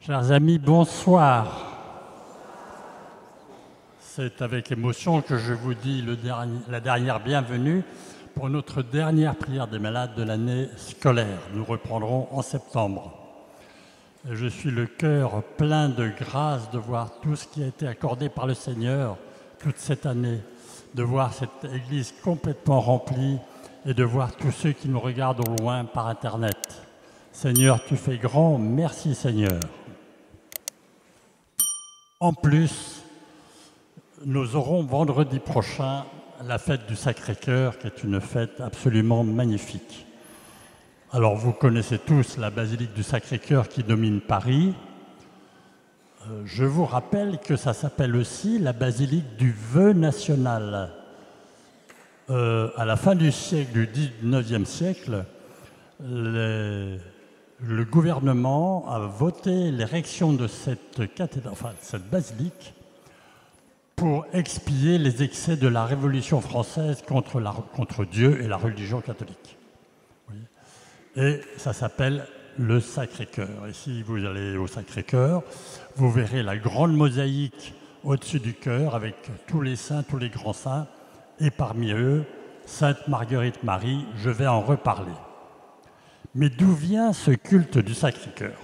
Chers amis, bonsoir. C'est avec émotion que je vous dis la dernière bienvenue pour notre dernière prière des malades de l'année scolaire. Nous reprendrons en septembre. Et je suis le cœur plein de grâce de voir tout ce qui a été accordé par le Seigneur toute cette année, de voir cette église complètement remplie et de voir tous ceux qui nous regardent au loin par Internet. Seigneur, tu fais grand, merci Seigneur. En plus, nous aurons vendredi prochain la fête du Sacré-Cœur, qui est une fête absolument magnifique. Alors, vous connaissez tous la basilique du Sacré-Cœur qui domine Paris. Je vous rappelle que ça s'appelle aussi la basilique du vœu national. À la fin du siècle, du 19e siècle, le gouvernement a voté l'érection de cette cathédrale, enfin cette basilique, pour expier les excès de la Révolution française contre Dieu et la religion catholique. Oui. Et ça s'appelle le Sacré-Cœur. Et si vous allez au Sacré-Cœur, vous verrez la grande mosaïque au-dessus du cœur avec tous les saints, tous les grands saints, et parmi eux, Sainte Marguerite Marie. Je vais en reparler. Mais d'où vient ce culte du Sacré-Cœur?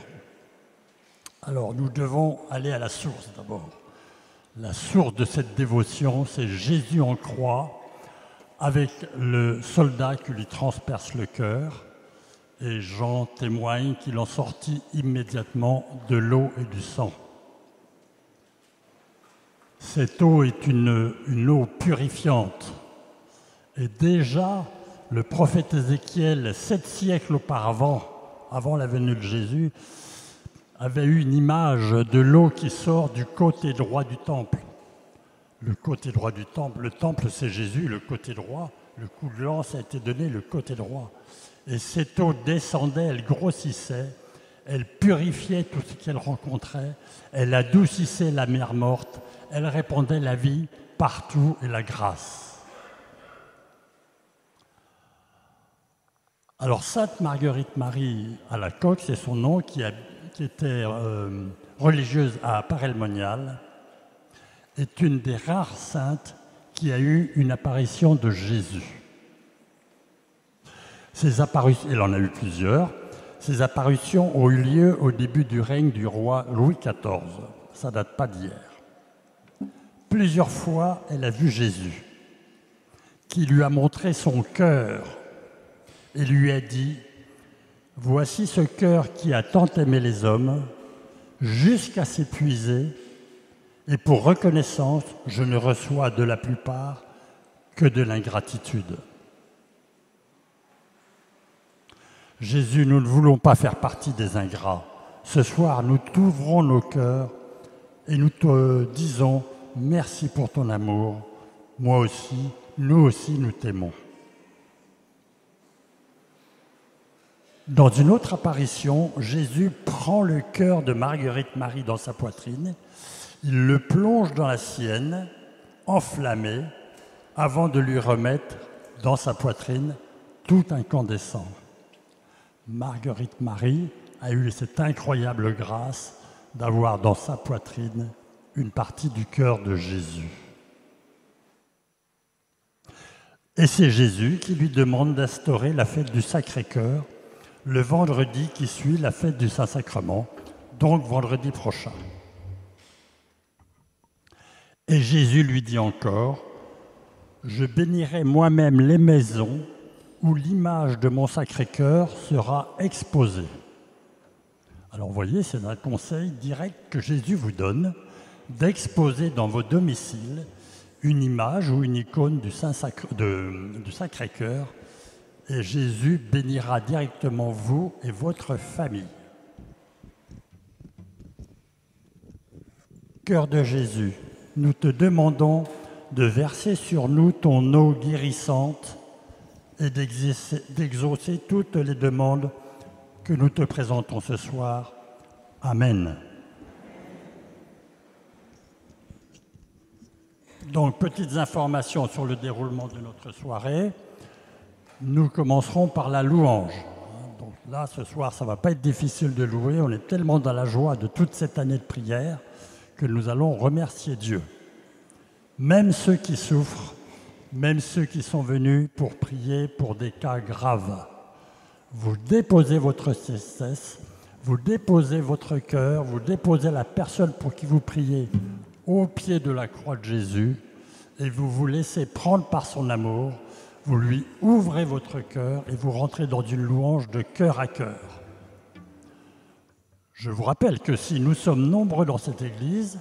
Alors, nous devons aller à la source d'abord. La source de cette dévotion, c'est Jésus en croix, avec le soldat qui lui transperce le cœur. Et Jean témoigne qu'il en sortit immédiatement de l'eau et du sang. Cette eau est une eau purifiante. Et déjà, le prophète Ézéchiel, 7 siècles auparavant, avant la venue de Jésus, avait eu une image de l'eau qui sort du côté droit du temple. Le côté droit du temple, le temple c'est Jésus, le côté droit, le coup de lance a été donné le côté droit. Et cette eau descendait, elle grossissait, elle purifiait tout ce qu'elle rencontrait, elle adoucissait la mer morte, elle répandait la vie partout et la grâce. Alors, Sainte Marguerite Marie à la Coque, c'est son nom, qui était religieuse à Paray-le-Monial, est une des rares saintes qui a eu une apparition de Jésus. Ces apparitions, elle en a eu plusieurs, ces apparitions ont eu lieu au début du règne du roi Louis XIV. Ça ne date pas d'hier. Plusieurs fois, elle a vu Jésus, qui lui a montré son cœur, et lui a dit « Voici ce cœur qui a tant aimé les hommes, jusqu'à s'épuiser, et pour reconnaissance, je ne reçois de la plupart que de l'ingratitude. » Jésus, nous ne voulons pas faire partie des ingrats. Ce soir, nous t'ouvrons nos cœurs et nous te disons « Merci pour ton amour. Moi aussi, nous t'aimons. » Dans une autre apparition, Jésus prend le cœur de Marguerite Marie dans sa poitrine, il le plonge dans la sienne, enflammé, avant de lui remettre dans sa poitrine tout incandescent. Marguerite Marie a eu cette incroyable grâce d'avoir dans sa poitrine une partie du cœur de Jésus. Et c'est Jésus qui lui demande d'instaurer la fête du Sacré-Cœur le vendredi qui suit la fête du Saint-Sacrement, donc vendredi prochain. Et Jésus lui dit encore « Je bénirai moi-même les maisons où l'image de mon Sacré-Cœur sera exposée. » Alors vous voyez, c'est un conseil direct que Jésus vous donne d'exposer dans vos domiciles une image ou une icône du Sacré-Cœur. Et Jésus bénira directement vous et votre famille. Cœur de Jésus, nous te demandons de verser sur nous ton eau guérissante et d'exaucer toutes les demandes que nous te présentons ce soir. Amen. Donc, petites informations sur le déroulement de notre soirée. Nous commencerons par la louange. Donc, Là, ce soir, ça ne va pas être difficile de louer. On est tellement dans la joie de toute cette année de prière que nous allons remercier Dieu. Même ceux qui souffrent, même ceux qui sont venus pour prier pour des cas graves. Vous déposez votre tristesse, vous déposez votre cœur, vous déposez la personne pour qui vous priez au pied de la croix de Jésus et vous vous laissez prendre par son amour. Vous lui ouvrez votre cœur et vous rentrez dans une louange de cœur à cœur. Je vous rappelle que si nous sommes nombreux dans cette église,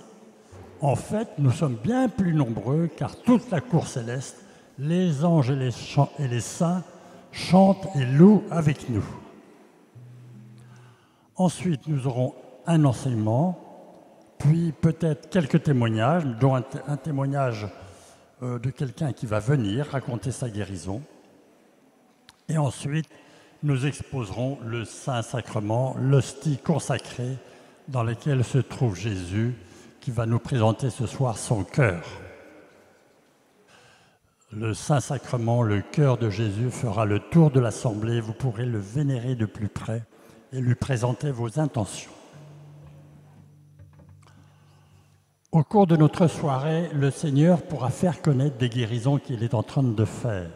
en fait, nous sommes bien plus nombreux car toute la cour céleste, les anges et les saints chantent et louent avec nous. Ensuite, nous aurons un enseignement, puis peut-être quelques témoignages, dont un témoignage de quelqu'un qui va venir raconter sa guérison. Et ensuite, nous exposerons le Saint-Sacrement, l'hostie consacrée dans laquelle se trouve Jésus, qui va nous présenter ce soir son cœur. Le Saint-Sacrement, le cœur de Jésus, fera le tour de l'assemblée. Vous pourrez le vénérer de plus près et lui présenter vos intentions. Au cours de notre soirée, le Seigneur pourra faire connaître des guérisons qu'il est en train de faire.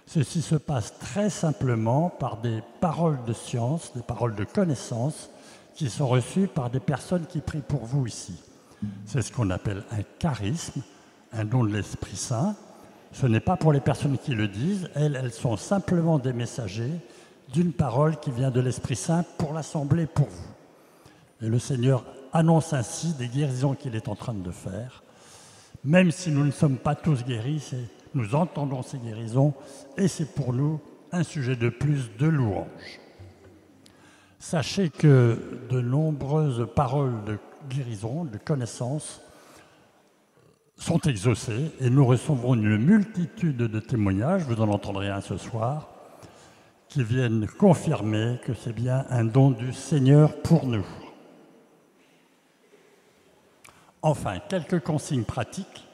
Ceci se passe très simplement par des paroles de science, des paroles de connaissance qui sont reçues par des personnes qui prient pour vous ici. C'est ce qu'on appelle un charisme, un don de l'Esprit Saint. Ce n'est pas pour les personnes qui le disent, elles sont simplement des messagers d'une parole qui vient de l'Esprit Saint pour l'Assemblée, pour vous. Et le Seigneur annonce ainsi des guérisons qu'il est en train de faire. Même si nous ne sommes pas tous guéris, nous entendons ces guérisons et c'est pour nous un sujet de plus de louange. Sachez que de nombreuses paroles de guérison, de connaissance, sont exaucées et nous recevrons une multitude de témoignages, vous en entendrez un ce soir, qui viennent confirmer que c'est bien un don du Seigneur pour nous. Enfin, quelques consignes pratiques.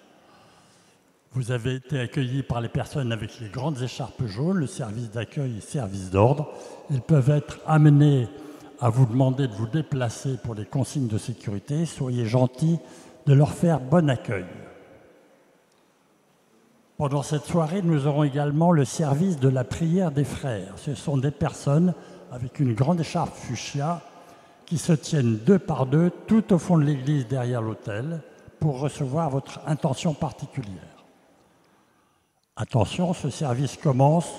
Vous avez été accueillis par les personnes avec les grandes écharpes jaunes, le service d'accueil et service d'ordre. Ils peuvent être amenés à vous demander de vous déplacer pour les consignes de sécurité. Soyez gentils de leur faire bon accueil. Pendant cette soirée, nous aurons également le service de la prière des frères. Ce sont des personnes avec une grande écharpe fuchsia qui se tiennent deux par deux tout au fond de l'église derrière l'autel pour recevoir votre intention particulière. Attention, ce service commence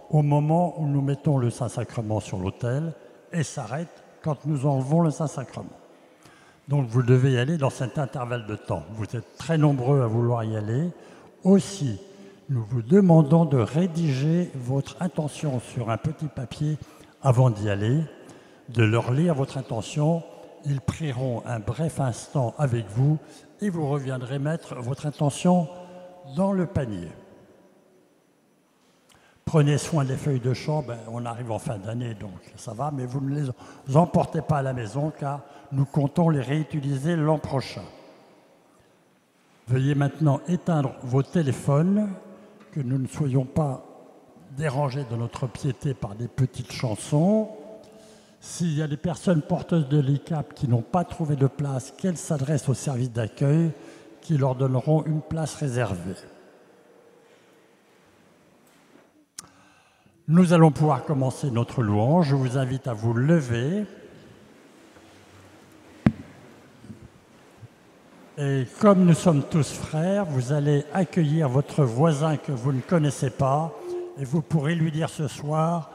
au moment où nous mettons le Saint-Sacrement sur l'autel et s'arrête quand nous enlevons le Saint-Sacrement. Donc vous devez y aller dans cet intervalle de temps. Vous êtes très nombreux à vouloir y aller. Aussi, nous vous demandons de rédiger votre intention sur un petit papier avant d'y aller, de leur lire votre intention. Ils prieront un bref instant avec vous et vous reviendrez mettre votre intention dans le panier. Prenez soin des feuilles de chant, on arrive en fin d'année donc ça va, mais vous ne les emportez pas à la maison car nous comptons les réutiliser l'an prochain. Veuillez maintenant éteindre vos téléphones, que nous ne soyons pas dérangés dans notre piété par des petites chansons. S'il y a des personnes porteuses de handicap qui n'ont pas trouvé de place, qu'elles s'adressent au service d'accueil qui leur donneront une place réservée. Nous allons pouvoir commencer notre louange. Je vous invite à vous lever. Et comme nous sommes tous frères, vous allez accueillir votre voisin que vous ne connaissez pas et vous pourrez lui dire ce soir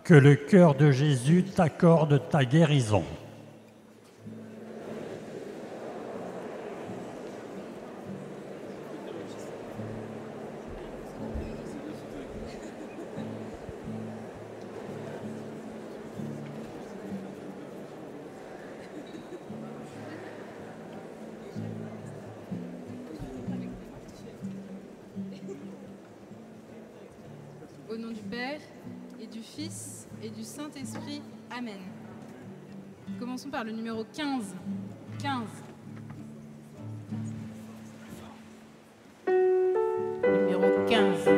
que le cœur de Jésus t'accorde ta guérison. Au nom du Père, et du Fils, et du Saint-Esprit. Amen. Commençons par le numéro 15. 15. Numéro 15.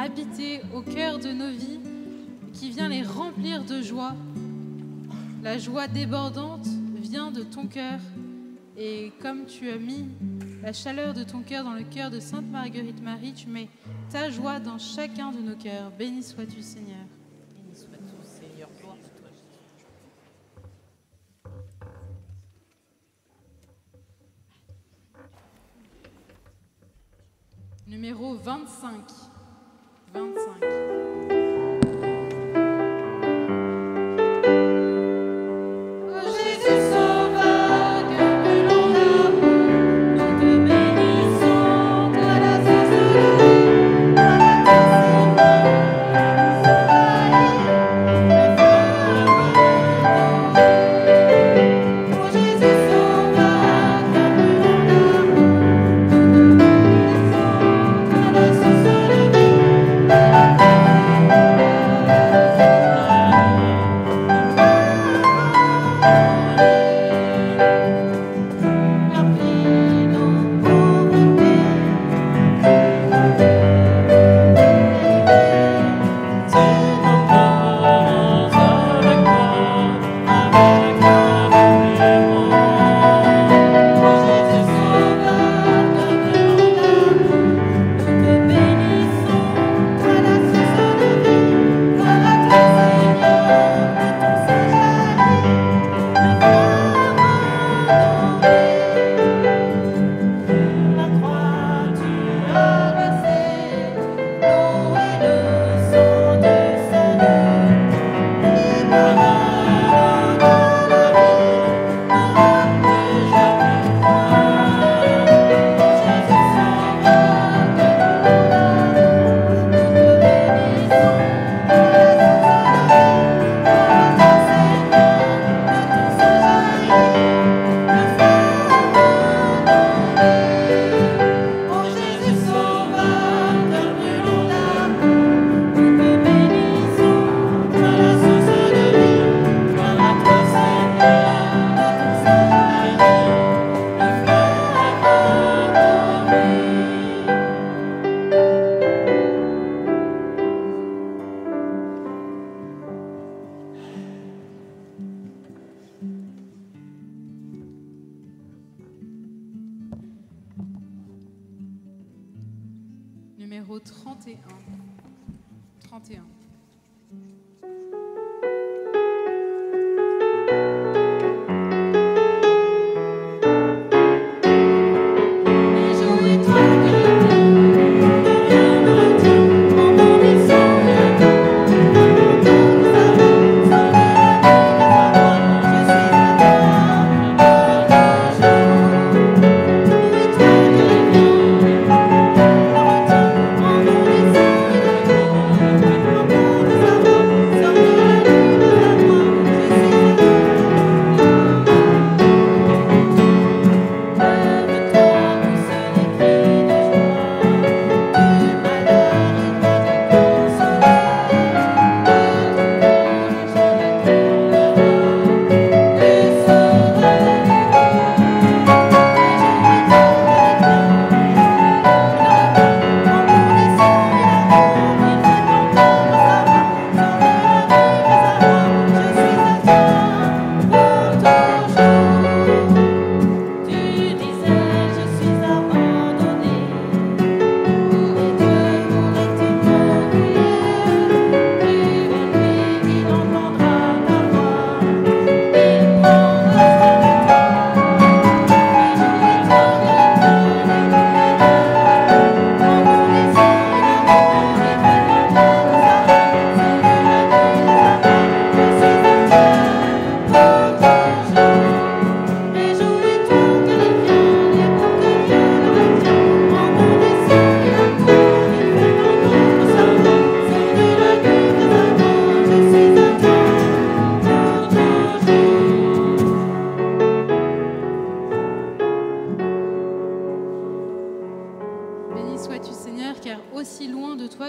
habiter au cœur de nos vies, qui vient les remplir de joie. La joie débordante vient de ton cœur. Et comme tu as mis la chaleur de ton cœur dans le cœur de Sainte Marguerite Marie, tu mets ta joie dans chacun de nos cœurs. Béni sois-tu, Seigneur. Béni sois-tu, Seigneur. Gloire à toi. Numéro 25. 25. Numéro 31. 31.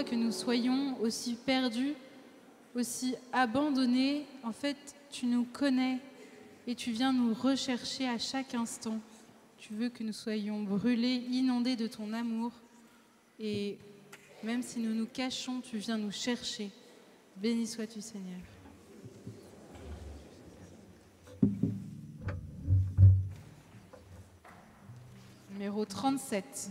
Que nous soyons aussi perdus, aussi abandonnés, en fait, tu nous connais et tu viens nous rechercher à chaque instant. Tu veux que nous soyons brûlés, inondés de ton amour. Et Même si nous nous cachons, tu viens nous chercher. Béni sois-tu, Seigneur. Numéro 37.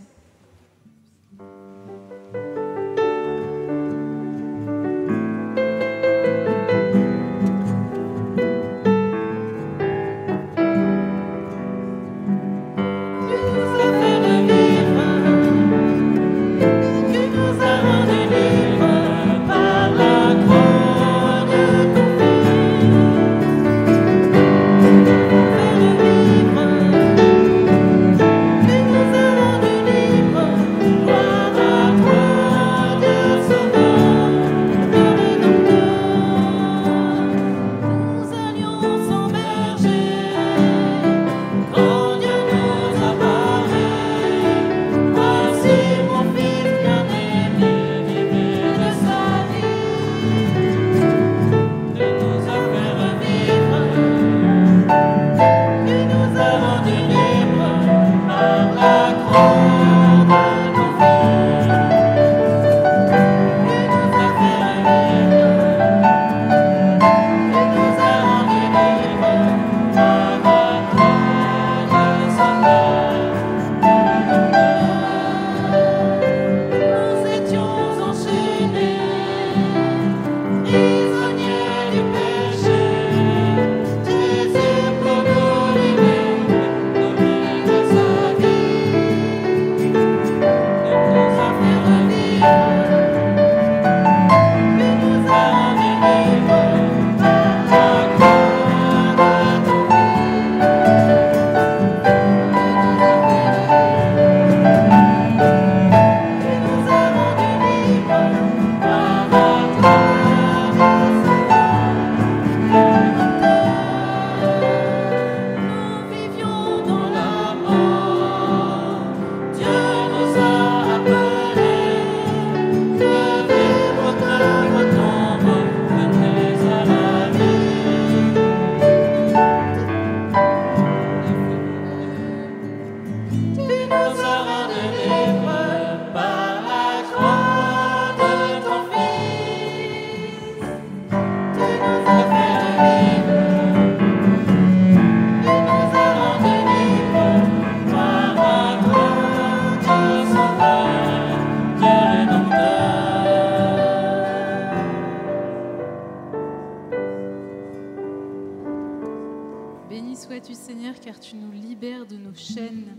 Béni sois-tu, Seigneur, car tu nous libères de nos chaînes.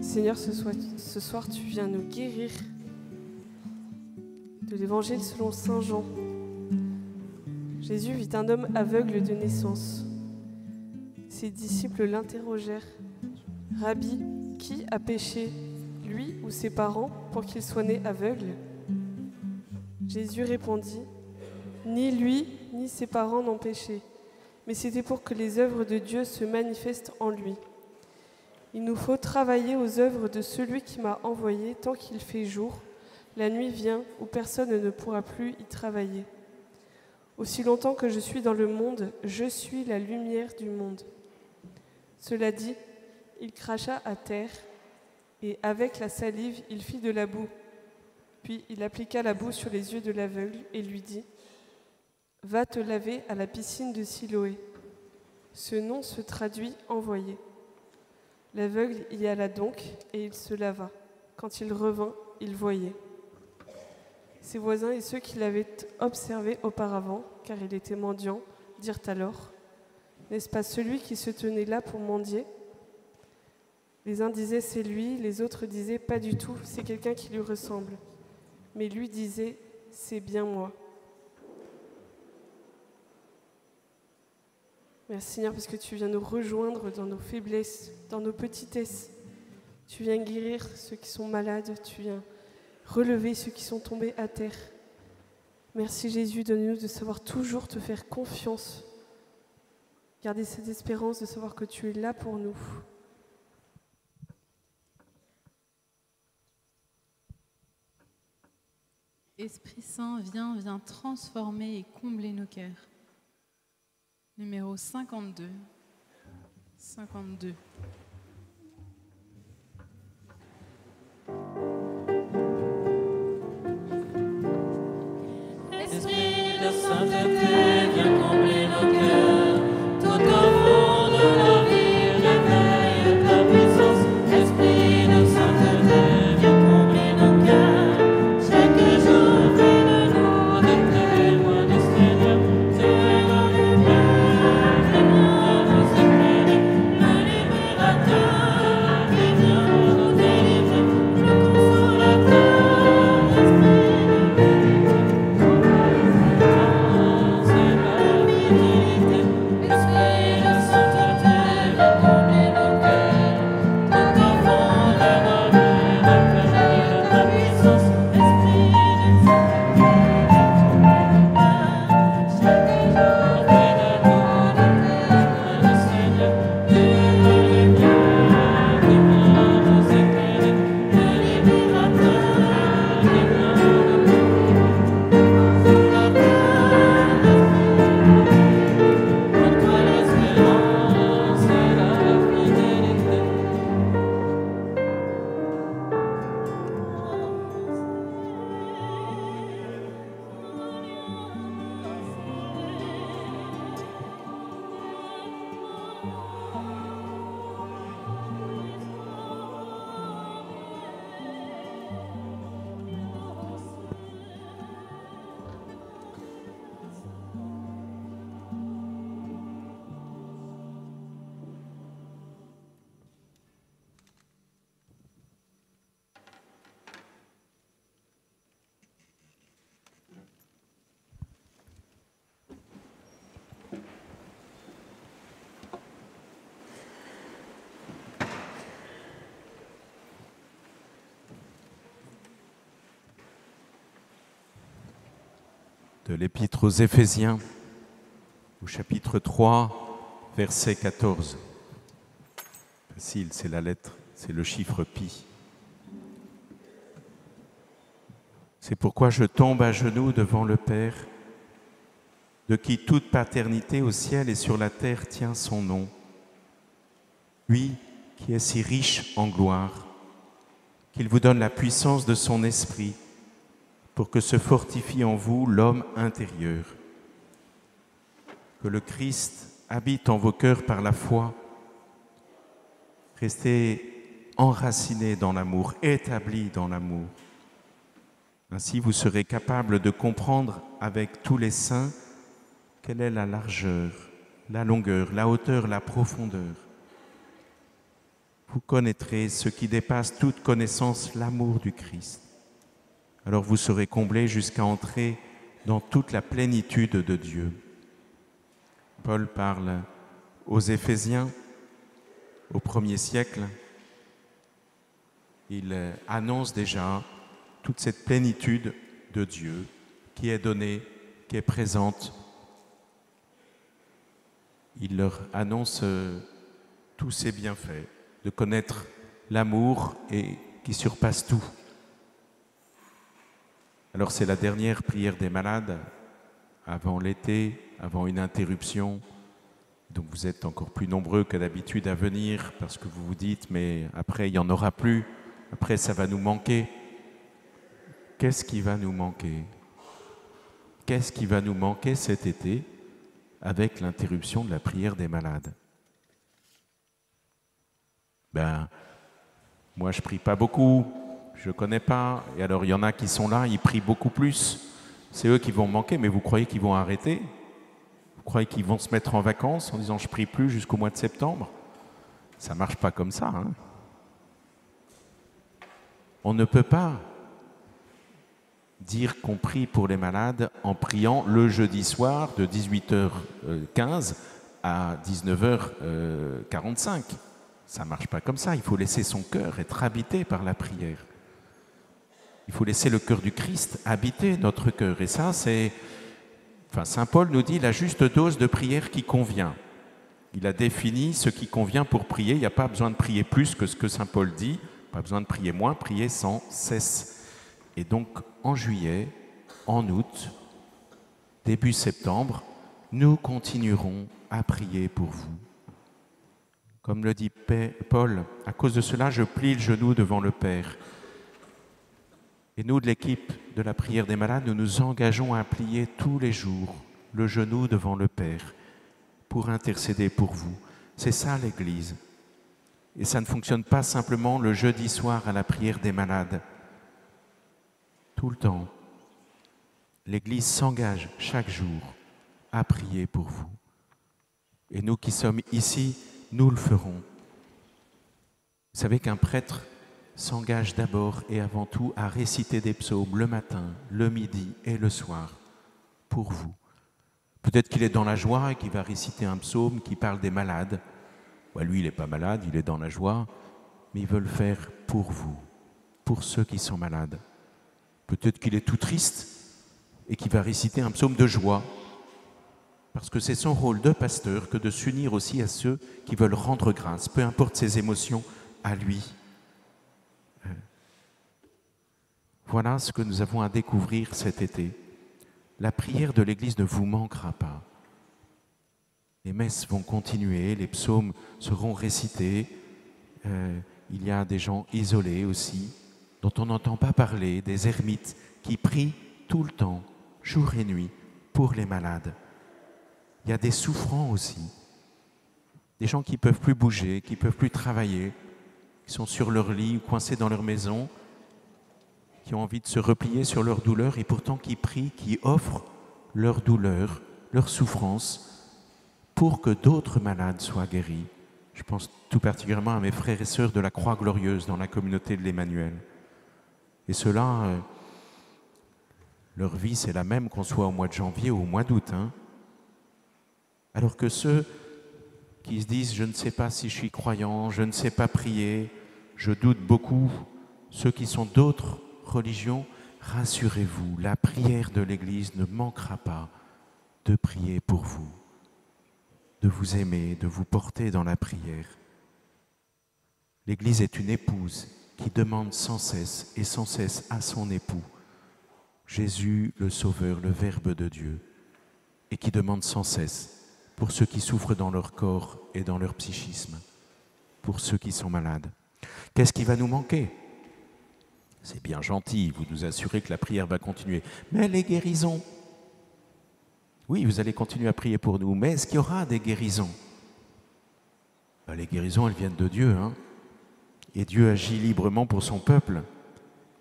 Seigneur, ce soir, tu viens nous guérir de l'Évangile selon Saint Jean. Jésus vit un homme aveugle de naissance. Ses disciples l'interrogèrent. « Rabbi, qui a péché, lui ou ses parents, pour qu'il soit né aveugle ?» Jésus répondit, « Ni lui, ni ses parents n'ont péché, mais c'était pour que les œuvres de Dieu se manifestent en lui. Il nous faut travailler aux œuvres de celui qui m'a envoyé tant qu'il fait jour. La nuit vient où personne ne pourra plus y travailler. Aussi longtemps que je suis dans le monde, je suis la lumière du monde. » Cela dit, il cracha à terre et avec la salive, il fit de la boue. Puis il appliqua la boue sur les yeux de l'aveugle et lui dit, « Va te laver à la piscine de Siloé. » Ce nom se traduit « envoyé ». L'aveugle y alla donc et il se lava. Quand il revint, il voyait. Ses voisins et ceux qui l'avaient observé auparavant, car il était mendiant, dirent alors, « N'est-ce pas celui qui se tenait là pour mendier ?» Les uns disaient « C'est lui », les autres disaient « Pas du tout, c'est quelqu'un qui lui ressemble. » Mais lui disait « C'est bien moi. » Merci Seigneur parce que tu viens nous rejoindre dans nos faiblesses, dans nos petitesses. Tu viens guérir ceux qui sont malades, tu viens relever ceux qui sont tombés à terre. Merci Jésus, donne-nous de savoir toujours te faire confiance. Garder cette espérance de savoir que tu es là pour nous. Esprit Saint, viens transformer et combler nos cœurs. Numéro 52. 52. De l'Épître aux Éphésiens, au chapitre 3, verset 14. Facile, c'est la lettre, c'est le chiffre pi. C'est pourquoi je tombe à genoux devant le Père, de qui toute paternité au ciel et sur la terre tient son nom. Lui qui est si riche en gloire, qu'il vous donne la puissance de son esprit, pour que se fortifie en vous l'homme intérieur. Que le Christ habite en vos cœurs par la foi. Restez enracinés dans l'amour, établis dans l'amour. Ainsi, vous serez capables de comprendre avec tous les saints quelle est la largeur, la longueur, la hauteur, la profondeur. Vous connaîtrez ce qui dépasse toute connaissance, l'amour du Christ. Alors vous serez comblés jusqu'à entrer dans toute la plénitude de Dieu. Paul parle aux Éphésiens au 1er siècle. Il annonce déjà toute cette plénitude de Dieu qui est donnée, qui est présente. Il leur annonce tous ses bienfaits, de connaître l'amour et qui surpasse tout. Alors c'est la dernière prière des malades, avant l'été, avant une interruption. Donc vous êtes encore plus nombreux que d'habitude à venir parce que vous vous dites, mais après il n'y en aura plus, après ça va nous manquer. Qu'est-ce qui va nous manquer? Qu'est-ce qui va nous manquer cet été avec l'interruption de la prière des malades? Moi je prie pas beaucoup. Je ne connais pas, et alors il y en a qui sont là, ils prient beaucoup plus. C'est eux qui vont manquer, mais vous croyez qu'ils vont arrêter? Vous croyez qu'ils vont se mettre en vacances en disant « je prie plus jusqu'au mois de septembre » Ça ne marche pas comme ça. Hein. On ne peut pas dire qu'on prie pour les malades en priant le jeudi soir de 18h15 à 19h45. Ça ne marche pas comme ça, il faut laisser son cœur être habité par la prière. Il faut laisser le cœur du Christ habiter notre cœur. Et ça, Saint Paul nous dit la juste dose de prière qui convient. Il a défini ce qui convient pour prier. Il n'y a pas besoin de prier plus que ce que Saint Paul dit. Pas besoin de prier moins, prier sans cesse. Et donc, en juillet, en août, début septembre, nous continuerons à prier pour vous. Comme le dit Paul, à cause de cela, je plie le genou devant le Père. Et nous, de l'équipe de la prière des malades, nous nous engageons à plier tous les jours le genou devant le Père pour intercéder pour vous. C'est ça l'Église. Et ça ne fonctionne pas simplement le jeudi soir à la prière des malades. Tout le temps, l'Église s'engage chaque jour à prier pour vous. Et nous qui sommes ici, nous le ferons. Vous savez qu'un prêtre s'engage d'abord et avant tout à réciter des psaumes le matin, le midi et le soir pour vous. Peut-être qu'il est dans la joie et qu'il va réciter un psaume qui parle des malades. Ouais, lui, il n'est pas malade, il est dans la joie, mais il veut le faire pour vous, pour ceux qui sont malades. Peut-être qu'il est tout triste et qu'il va réciter un psaume de joie, parce que c'est son rôle de pasteur que de s'unir aussi à ceux qui veulent rendre grâce, peu importe ses émotions, à lui. Voilà ce que nous avons à découvrir cet été. La prière de l'Église ne vous manquera pas. Les messes vont continuer, les psaumes seront récités. Il y a des gens isolés aussi, dont on n'entend pas parler, des ermites qui prient tout le temps, jour et nuit, pour les malades. Il y a des souffrants aussi, des gens qui ne peuvent plus bouger, qui ne peuvent plus travailler, qui sont sur leur lit ou coincés dans leur maison, qui ont envie de se replier sur leur douleur et pourtant qui prient, qui offrent leur douleur, leur souffrance, pour que d'autres malades soient guéris. Je pense tout particulièrement à mes frères et sœurs de la Croix Glorieuse dans la communauté de l'Emmanuel. Et ceux-là, leur vie, c'est la même qu'on soit au mois de janvier ou au mois d'août. Alors que ceux qui se disent « je ne sais pas si je suis croyant, je ne sais pas prier, je doute beaucoup », ceux qui sont d'autres religions, rassurez-vous, la prière de l'Église ne manquera pas de prier pour vous, de vous aimer, de vous porter dans la prière. L'Église est une épouse qui demande sans cesse et sans cesse à son époux, Jésus le Sauveur, le Verbe de Dieu, et qui demande sans cesse pour ceux qui souffrent dans leur corps et dans leur psychisme, pour ceux qui sont malades. Qu'est-ce qui va nous manquer ? C'est bien gentil, vous nous assurez que la prière va continuer, mais les guérisons, oui, vous allez continuer à prier pour nous, mais est-ce qu'il y aura des guérisons ? Les guérisons, elles viennent de Dieu, et Dieu agit librement pour son peuple.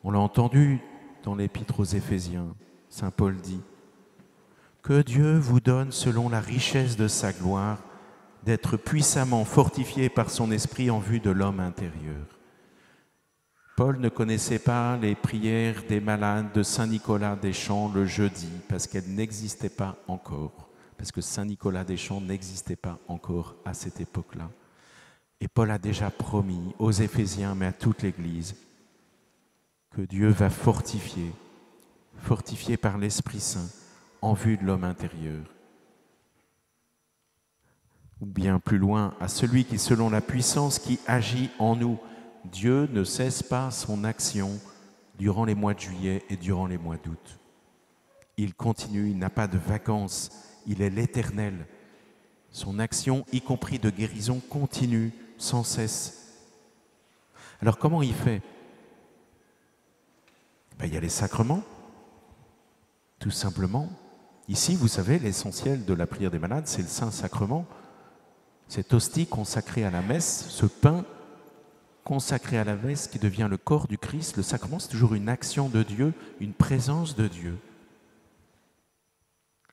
On l'a entendu dans l'Épître aux Éphésiens, saint Paul dit « Que Dieu vous donne, selon la richesse de sa gloire, d'être puissamment fortifié par son esprit en vue de l'homme intérieur. » Paul ne connaissait pas les prières des malades de Saint Nicolas des Champs le jeudi, parce qu'elles n'existaient pas encore, parce que Saint Nicolas des Champs n'existait pas encore à cette époque-là. Et Paul a déjà promis aux Éphésiens, mais à toute l'Église, que Dieu va fortifier par l'Esprit Saint, en vue de l'homme intérieur. Ou bien plus loin, à celui qui, selon la puissance qui agit en nous, Dieu ne cesse pas son action durant les mois de juillet et durant les mois d'août. Il continue, il n'a pas de vacances, il est l'Éternel. Son action, y compris de guérison, continue sans cesse. Alors comment il fait ? Il y a les sacrements, tout simplement. Ici, vous savez, l'essentiel de la prière des malades, c'est le Saint-Sacrement. Cette hostie consacrée à la messe, ce pain consacré à la messe qui devient le corps du Christ. Le sacrement, c'est toujours une action de Dieu, une présence de Dieu.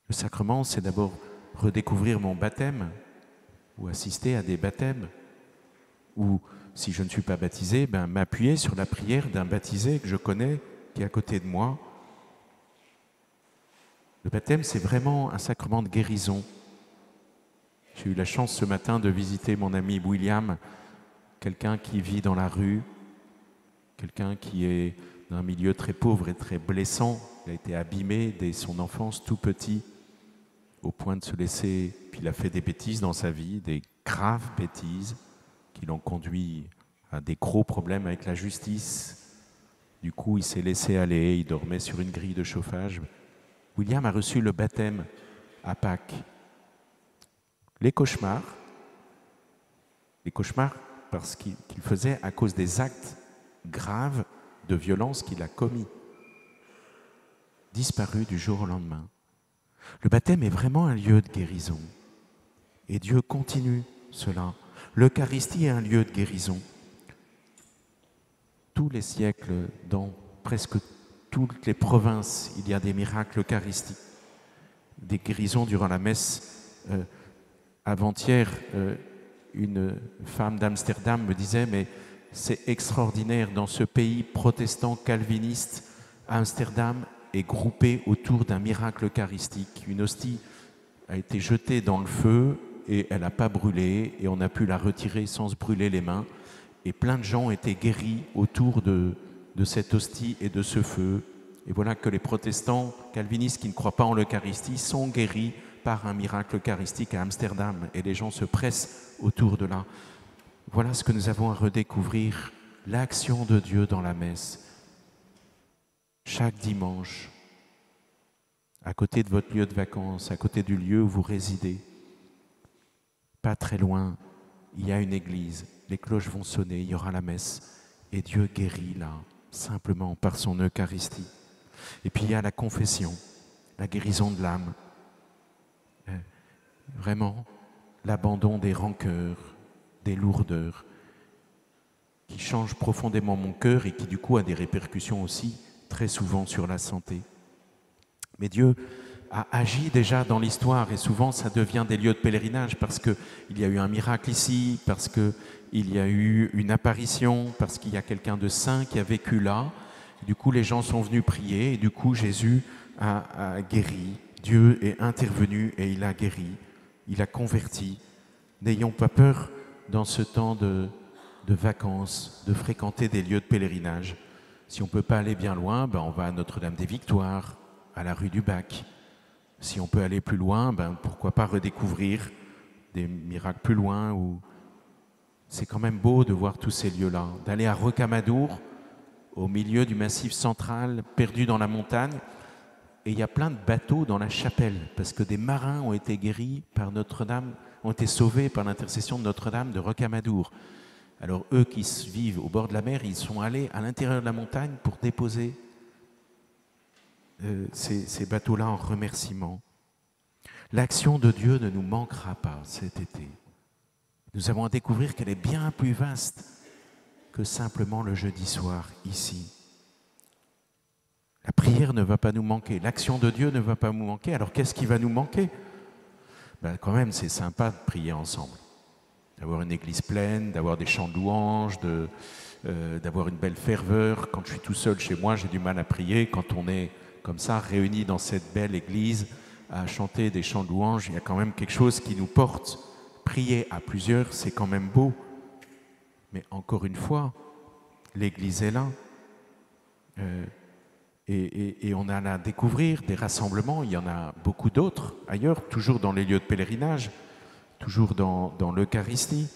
Le sacrement, c'est d'abord redécouvrir mon baptême ou assister à des baptêmes. Ou, si je ne suis pas baptisé, m'appuyer sur la prière d'un baptisé que je connais, qui est à côté de moi. Le baptême, c'est vraiment un sacrement de guérison. J'ai eu la chance ce matin de visiter mon ami William, quelqu'un qui vit dans la rue, quelqu'un qui est dans un milieu très pauvre et très blessant. Il a été abîmé dès son enfance, tout petit, au point de se laisser... Puis il a fait des bêtises dans sa vie, des graves bêtises, qui l'ont conduit à des gros problèmes avec la justice. Du coup, il s'est laissé aller, il dormait sur une grille de chauffage. William a reçu le baptême à Pâques. Les cauchemars parce qu'il faisait à cause des actes graves de violence qu'il a commis. disparu du jour au lendemain. Le baptême est vraiment un lieu de guérison. Et Dieu continue cela. L'Eucharistie est un lieu de guérison. Tous les siècles, dans presque toutes les provinces, il y a des miracles eucharistiques, des guérisons durant la messe. Avant-hier, une femme d'Amsterdam me disait « mais c'est extraordinaire, dans ce pays protestant calviniste, Amsterdam est groupé autour d'un miracle eucharistique. Une hostie a été jetée dans le feu et elle n'a pas brûlé et on a pu la retirer sans se brûler les mains. Et plein de gens étaient guéris autour de cette hostie et de ce feu. Et voilà que les protestants calvinistes qui ne croient pas en l'Eucharistie sont guéris par un miracle eucharistique à Amsterdam. Et les gens se pressent autour de là. Voilà ce que nous avons à redécouvrir, l'action de Dieu dans la messe. Chaque dimanche, à côté de votre lieu de vacances, à côté du lieu où vous résidez, pas très loin, il y a une église, les cloches vont sonner, il y aura la messe, et Dieu guérit là, simplement par son Eucharistie. Et puis il y a la confession, la guérison de l'âme, vraiment l'abandon des rancœurs, des lourdeurs, qui change profondément mon cœur et qui du coup a des répercussions aussi très souvent sur la santé. Mais Dieu a agi déjà dans l'histoire et souvent ça devient des lieux de pèlerinage parce qu'il y a eu un miracle ici, parce qu'il y a eu une apparition, parce qu'il y a quelqu'un de saint qui a vécu là. Du coup, les gens sont venus prier et du coup, Jésus a guéri. Dieu est intervenu et il a guéri, il a converti. N'ayons pas peur dans ce temps de vacances, de fréquenter des lieux de pèlerinage. Si on ne peut pas aller bien loin, on va à Notre-Dame-des-Victoires, à la rue du Bac. Si on peut aller plus loin, pourquoi pas redécouvrir des miracles plus loin. C'est quand même beau de voir tous ces lieux-là. D'aller à Rocamadour, au milieu du Massif central, perdu dans la montagne, et il y a plein de bateaux dans la chapelle, parce que des marins ont été guéris par Notre-Dame, ont été sauvés par l'intercession de Notre-Dame de Rocamadour. Alors eux qui vivent au bord de la mer, ils sont allés à l'intérieur de la montagne pour déposer ces bateaux-là en remerciement. L'action de Dieu ne nous manquera pas cet été. Nous avons à découvrir qu'elle est bien plus vaste que simplement le jeudi soir ici. La prière ne va pas nous manquer, l'action de Dieu ne va pas nous manquer. Alors qu'est-ce qui va nous manquer ? Quand même, c'est sympa de prier ensemble. D'avoir une église pleine, d'avoir des chants de louanges, d'avoir une belle ferveur. Quand je suis tout seul chez moi, j'ai du mal à prier. Quand on est comme ça, réunis dans cette belle église, à chanter des chants de louanges, il y a quand même quelque chose qui nous porte. Prier à plusieurs, c'est quand même beau. Mais encore une fois, l'église est là. Et on a à découvrir des rassemblements. Il y en a beaucoup d'autres ailleurs, toujours dans les lieux de pèlerinage, toujours dans l'Eucharistie.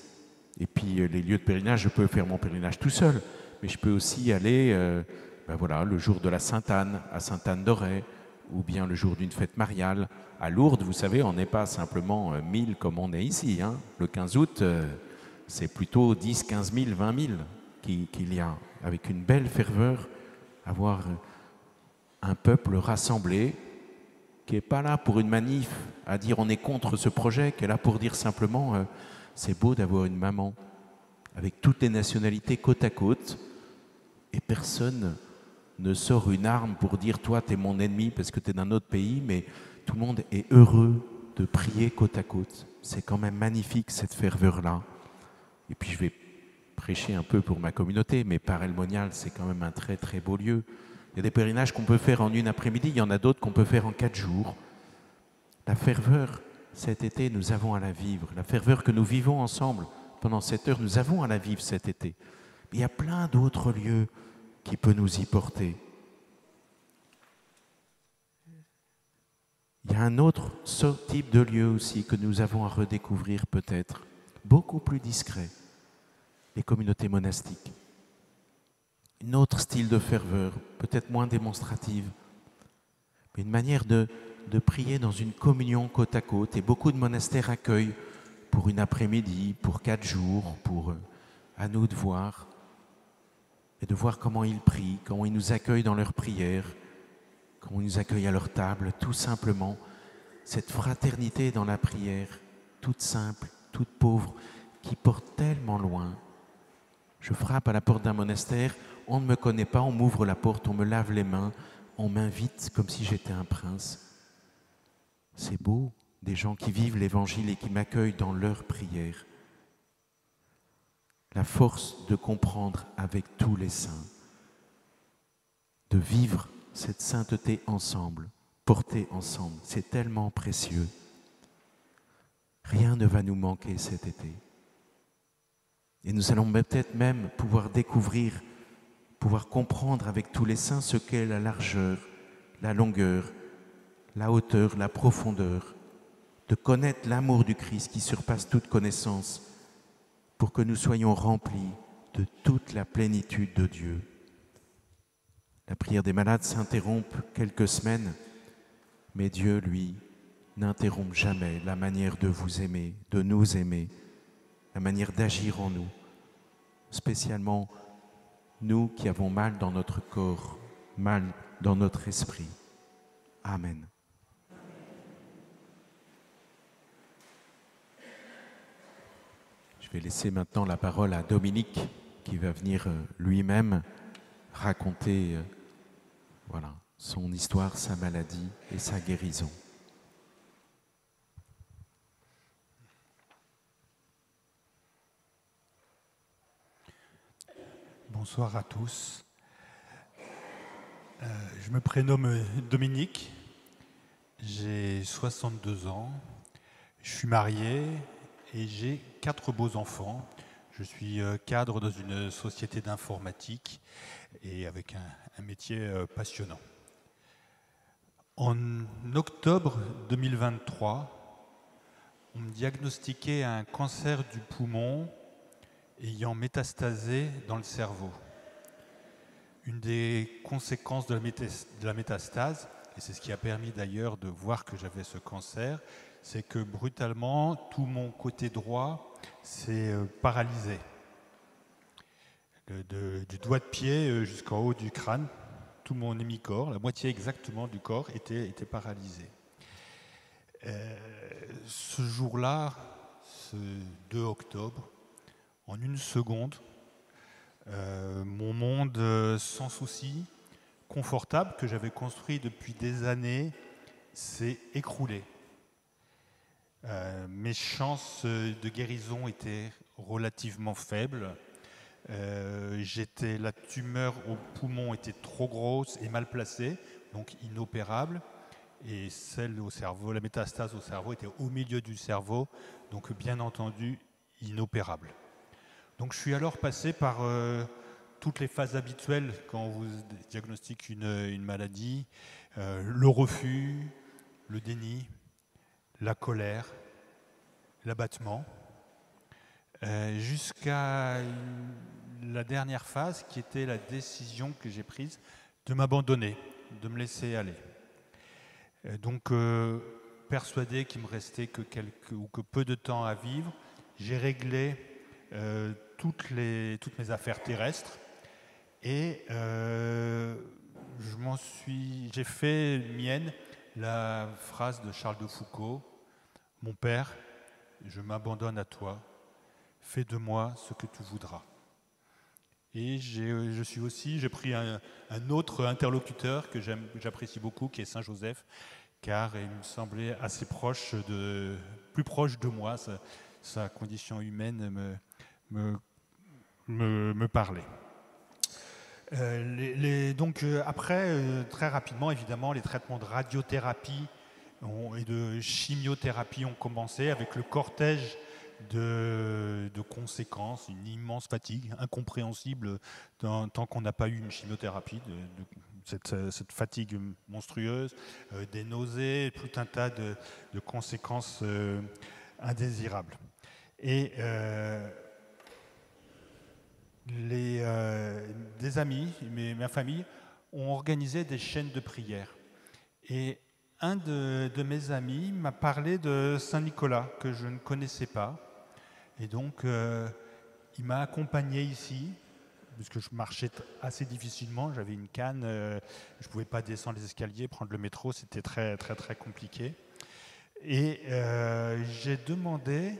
Et puis les lieux de pèlerinage, je peux faire mon pèlerinage tout seul, mais je peux aussi aller le jour de la Sainte-Anne, à Sainte-Anne-d'Auray, ou bien le jour d'une fête mariale. À Lourdes, vous savez, on n'est pas simplement 1000 comme on est ici. Le 15 août, c'est plutôt 10, 15 000, 20 000 qu'il y a, avec une belle ferveur, avoir un peuple rassemblé qui n'est pas là pour une manif, à dire on est contre ce projet, qui est là pour dire simplement c'est beau d'avoir une maman avec toutes les nationalités côte à côte et personne ne sort une arme pour dire toi t'es mon ennemi parce que t'es d'un autre pays, mais tout le monde est heureux de prier côte à côte. C'est quand même magnifique cette ferveur-là. Et puis je vais prêcher un peu pour ma communauté, mais Paray-le-Monial, c'est quand même un très très beau lieu. Il y a des pèlerinages qu'on peut faire en une après-midi, il y en a d'autres qu'on peut faire en 4 jours. La ferveur, cet été, nous avons à la vivre. La ferveur que nous vivons ensemble pendant cette heure, nous avons à la vivre cet été. Mais il y a plein d'autres lieux qui peuvent nous y porter. Il y a un autre type de lieu aussi que nous avons à redécouvrir peut-être, beaucoup plus discret, les communautés monastiques. Un autre style de ferveur, peut-être moins démonstrative, mais une manière de prier dans une communion côte à côte. Et beaucoup de monastères accueillent pour une après-midi, pour 4 jours, à nous de voir, et de voir comment ils prient, comment ils nous accueillent dans leurs prières, qu'on nous accueille à leur table, tout simplement. Cette fraternité dans la prière, toute simple, toute pauvre, qui porte tellement loin. Je frappe à la porte d'un monastère, on ne me connaît pas, on m'ouvre la porte, on me lave les mains, on m'invite comme si j'étais un prince. C'est beau, des gens qui vivent l'Évangile et qui m'accueillent dans leur prière. La force de comprendre avec tous les saints, de vivre cette sainteté ensemble, portée ensemble, c'est tellement précieux. Rien ne va nous manquer cet été. Et nous allons peut-être même pouvoir découvrir, pouvoir comprendre avec tous les saints ce qu'est la largeur, la longueur, la hauteur, la profondeur, de connaître l'amour du Christ qui surpasse toute connaissance, pour que nous soyons remplis de toute la plénitude de Dieu. La prière des malades s'interrompt quelques semaines, mais Dieu, lui, n'interrompt jamais la manière de vous aimer, de nous aimer, la manière d'agir en nous, spécialement nous qui avons mal dans notre corps, mal dans notre esprit. Amen. Je vais laisser maintenant la parole à Dominique qui va venir lui-même raconter son histoire, sa maladie et sa guérison. Bonsoir à tous. Je me prénomme Dominique, j'ai 62 ans, je suis marié et j'ai 4 beaux enfants. Je suis cadre dans une société d'informatique et avec un métier passionnant. En octobre 2023, on me diagnostiquait un cancer du poumon ayant métastasé dans le cerveau. Une des conséquences de la métastase, et c'est ce qui a permis d'ailleurs de voir que j'avais ce cancer, c'est que brutalement, tout mon côté droit s'est paralysé. Du doigt de pied jusqu'en haut du crâne, tout mon hémicorps, la moitié exactement du corps, était paralysé. Ce jour-là, ce 2 octobre, en une seconde, mon monde sans souci, confortable, que j'avais construit depuis des années, s'est écroulé. Mes chances de guérison étaient relativement faibles. La tumeur au poumon était trop grosse et mal placée, donc inopérable. Et celle au cerveau, la métastase au cerveau était au milieu du cerveau, donc bien entendu inopérable. Donc je suis alors passé par toutes les phases habituelles quand on vous diagnostique une maladie, le refus, le déni, la colère, l'abattement, jusqu'à la dernière phase qui était la décision que j'ai prise de m'abandonner, de me laisser aller. Donc persuadé qu'il me restait que peu de temps à vivre, j'ai réglé toutes mes affaires terrestres et j'ai fait mienne la phrase de Charles de Foucault: « Mon Père, je m'abandonne à toi, fais de moi ce que tu voudras. » Et j'ai pris un autre interlocuteur que j'apprécie beaucoup, qui est Saint Joseph, car il me semblait assez plus proche de moi, sa condition humaine me parlait. Donc après, très rapidement, évidemment, les traitements de radiothérapie et de chimiothérapie ont commencé avec le cortège de conséquences, une immense fatigue incompréhensible tant qu'on n'a pas eu une chimiothérapie, cette fatigue monstrueuse, des nausées, tout un tas de conséquences indésirables. Et des amis, ma famille, ont organisé des chaînes de prière. Et un de mes amis m'a parlé de Saint-Nicolas, que je ne connaissais pas. Et donc, il m'a accompagné ici, puisque je marchais assez difficilement, j'avais une canne, je ne pouvais pas descendre les escaliers, prendre le métro, c'était très, très, très compliqué. Et j'ai demandé,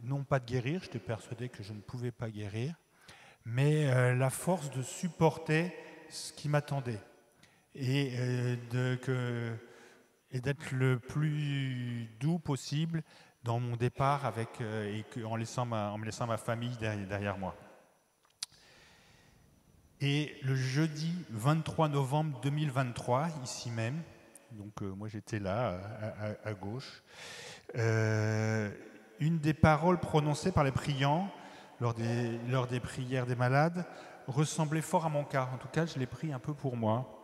non pas de guérir, j'étais persuadé que je ne pouvais pas guérir, mais la force de supporter ce qui m'attendait et d'être le plus doux possible dans mon départ en me laissant ma famille derrière moi. Et le jeudi 23 novembre 2023, ici même, donc moi j'étais là, à gauche, une des paroles prononcées par les priants lors des prières des malades ressemblait fort à mon cas. En tout cas, je l'ai pris un peu pour moi.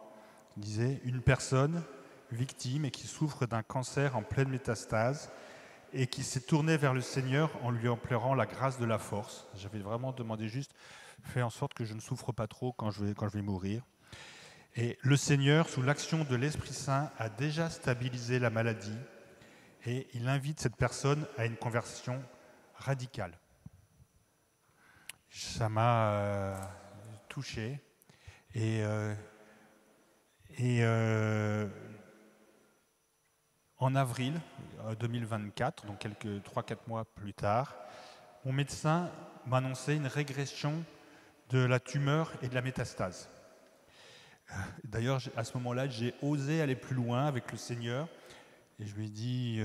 Il disait « Une personne victime et qui souffre d'un cancer en pleine métastase et qui s'est tournée vers le Seigneur en lui implorant la grâce de la force. » J'avais vraiment demandé juste « Fais en sorte que je ne souffre pas trop quand je vais mourir. » Et le Seigneur, sous l'action de l'Esprit Saint, a déjà stabilisé la maladie et il invite cette personne à une conversion radicale. Ça m'a touché et en avril 2024, donc 3-4 mois plus tard, mon médecin m'a annoncé une régression de la tumeur et de la métastase. D'ailleurs, à ce moment-là, j'ai osé aller plus loin avec le Seigneur et je lui ai dit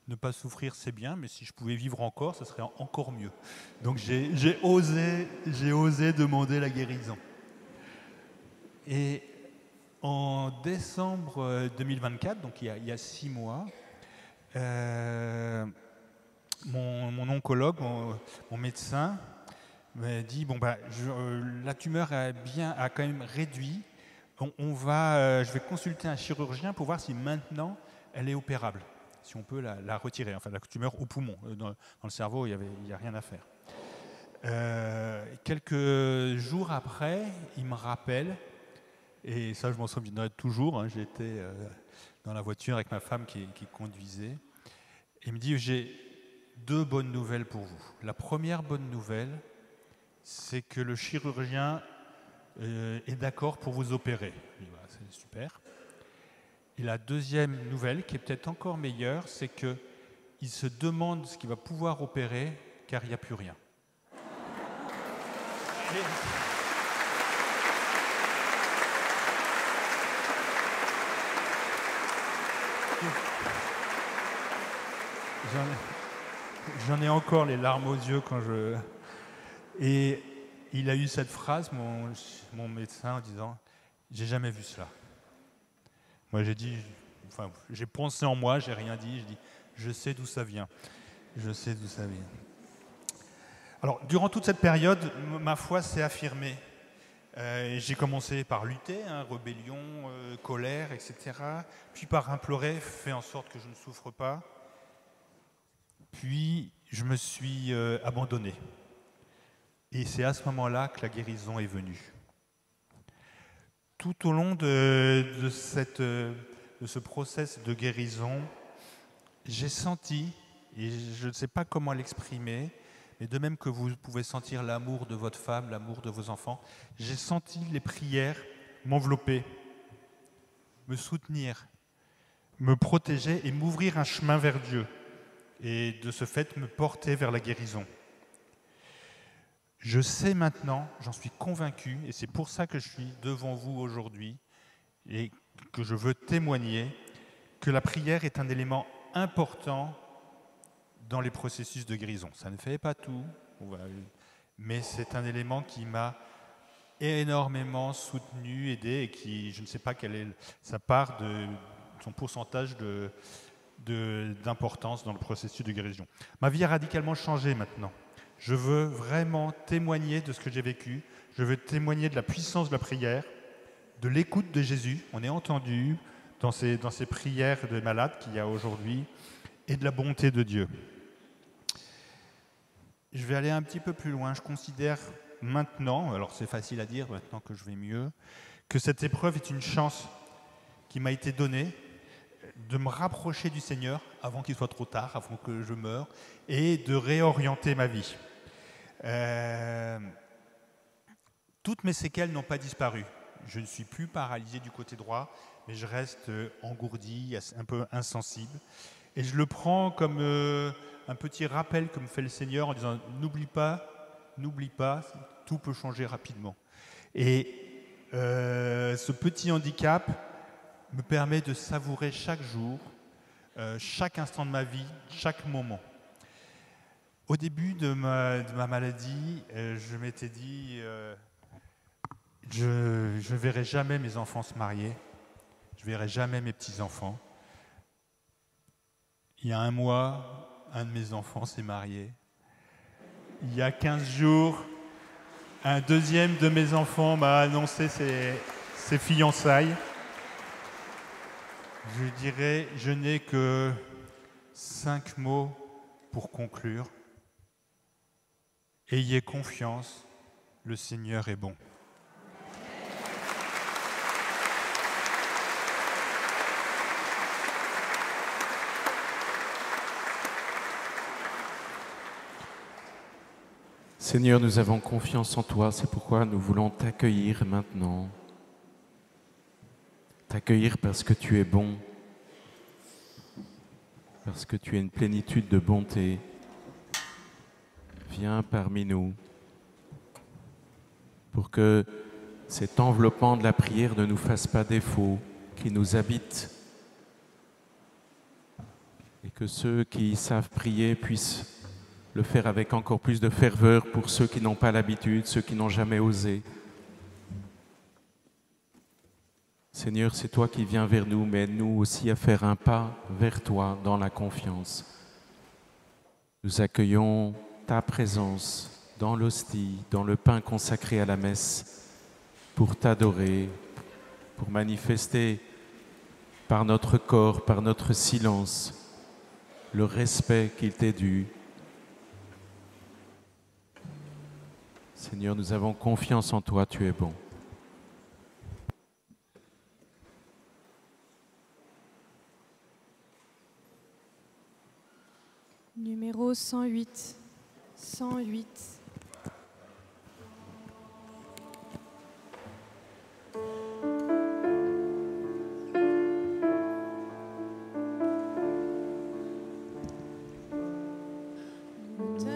ne pas souffrir, c'est bien, mais si je pouvais vivre encore, ça serait encore mieux. Donc j'ai osé demander la guérison. Et en décembre 2024, donc il y a 6 mois, mon oncologue, mon médecin, m'a dit la tumeur a quand même réduit. Je vais consulter un chirurgien pour voir si maintenant elle est opérable, si on peut la retirer. Enfin, la tumeur au poumon, dans le cerveau, il n'y a rien à faire. Quelques jours après, il me rappelle, et ça je m'en souviendrai toujours, hein, j'étais dans la voiture avec ma femme qui conduisait, et il me dit « J'ai 2 bonnes nouvelles pour vous. La première bonne nouvelle, c'est que le chirurgien est d'accord pour vous opérer. » C'est super. Et la deuxième nouvelle, qui est peut-être encore meilleure, c'est qu'il se demande ce qu'il va pouvoir opérer, car il n'y a plus rien. J'en ai encore les larmes aux yeux quand je... Et il a eu cette phrase, mon médecin, en disant « J'ai jamais vu cela. » Moi, j'ai pensé en moi, j'ai rien dit, je dis « Je sais d'où ça vient. Je sais d'où ça vient. » Alors, durant toute cette période, ma foi s'est affirmée. J'ai commencé par lutter, rébellion, colère, etc. Puis par implorer, fais en sorte que je ne souffre pas. Puis, je me suis abandonné. Et c'est à ce moment-là que la guérison est venue. Tout au long de ce process de guérison, j'ai senti, et je ne sais pas comment l'exprimer, mais de même que vous pouvez sentir l'amour de votre femme, l'amour de vos enfants, j'ai senti les prières m'envelopper, me soutenir, me protéger et m'ouvrir un chemin vers Dieu. Et de ce fait, me porter vers la guérison. Je sais maintenant, j'en suis convaincu, et c'est pour ça que je suis devant vous aujourd'hui, et que je veux témoigner, que la prière est un élément important dans les processus de guérison. Ça ne fait pas tout, mais c'est un élément qui m'a énormément soutenu, aidé, et qui, je ne sais pas quelle est sa part son pourcentage d'importance dans le processus de guérison. Ma vie a radicalement changé maintenant. Je veux vraiment témoigner de ce que j'ai vécu. Je veux témoigner de la puissance de la prière, de l'écoute de Jésus. On est entendu dans ces prières de malades qu'il y a aujourd'hui, et de la bonté de Dieu. Je vais aller un petit peu plus loin. Je considère maintenant, alors c'est facile à dire maintenant que je vais mieux, que cette épreuve est une chance qui m'a été donnée de me rapprocher du Seigneur avant qu'il soit trop tard, avant que je meure, et de réorienter ma vie. toutes mes séquelles n'ont pas disparu. Je ne suis plus paralysé du côté droit, mais je reste engourdi, un peu insensible. Et je le prends comme un petit rappel que me fait le Seigneur en disant « N'oublie pas, tout peut changer rapidement ». Et ce petit handicap me permet de savourer chaque jour, chaque instant de ma vie, chaque moment. Au début de ma maladie, je m'étais dit je ne verrai jamais mes enfants se marier, je ne verrai jamais mes petits-enfants. Il y a un mois, un de mes enfants s'est marié. Il y a 15 jours, un deuxième de mes enfants m'a annoncé ses fiançailles. Je dirais, je n'ai que 5 mots pour conclure. Ayez confiance, le Seigneur est bon. Seigneur, nous avons confiance en toi, c'est pourquoi nous voulons t'accueillir maintenant. T'accueillir parce que tu es bon, parce que tu es une plénitude de bonté. Viens parmi nous pour que cet enveloppement de la prière ne nous fasse pas défaut, qu'il nous habite et que ceux qui savent prier puissent le faire avec encore plus de ferveur pour ceux qui n'ont pas l'habitude, ceux qui n'ont jamais osé. Seigneur, c'est toi qui viens vers nous, mais aide-nous aussi à faire un pas vers toi dans la confiance. Nous accueillons ta présence dans l'hostie, dans le pain consacré à la messe, pour t'adorer, pour manifester par notre corps, par notre silence, le respect qu'il t'est dû. Seigneur, nous avons confiance en toi, tu es bon. Numéro 108. 108. Nous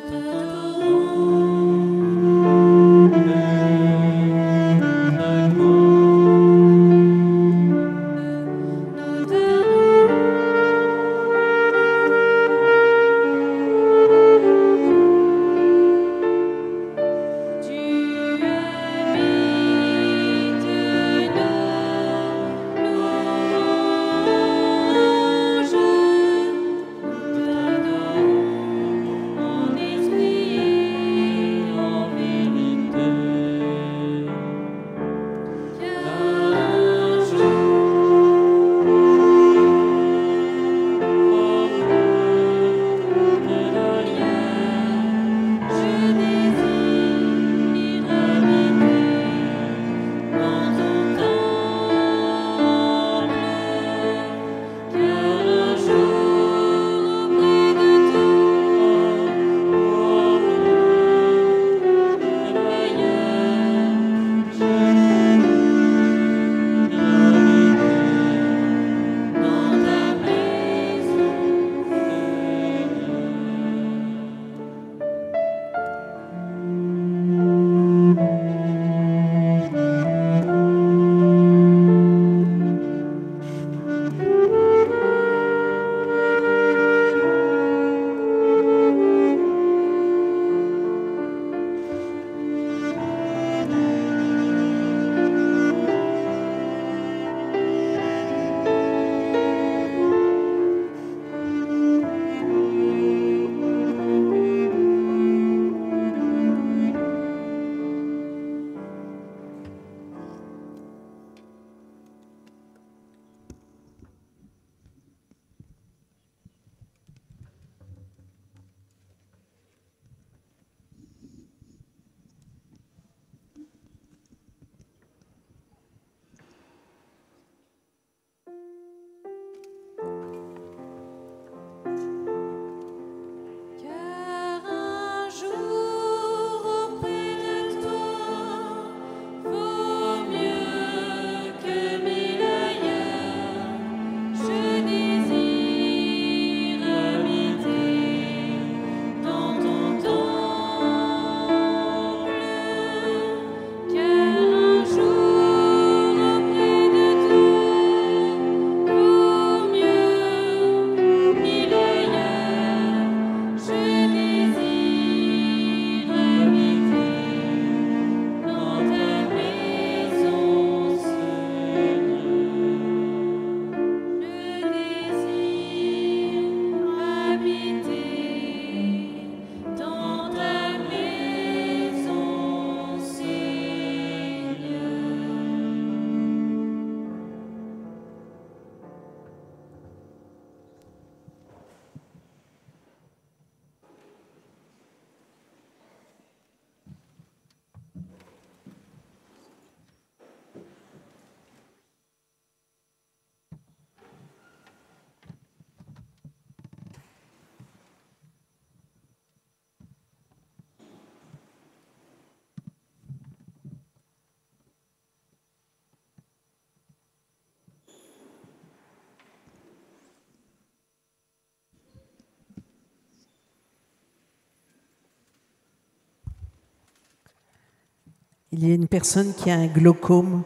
Il y a une personne qui a un glaucome.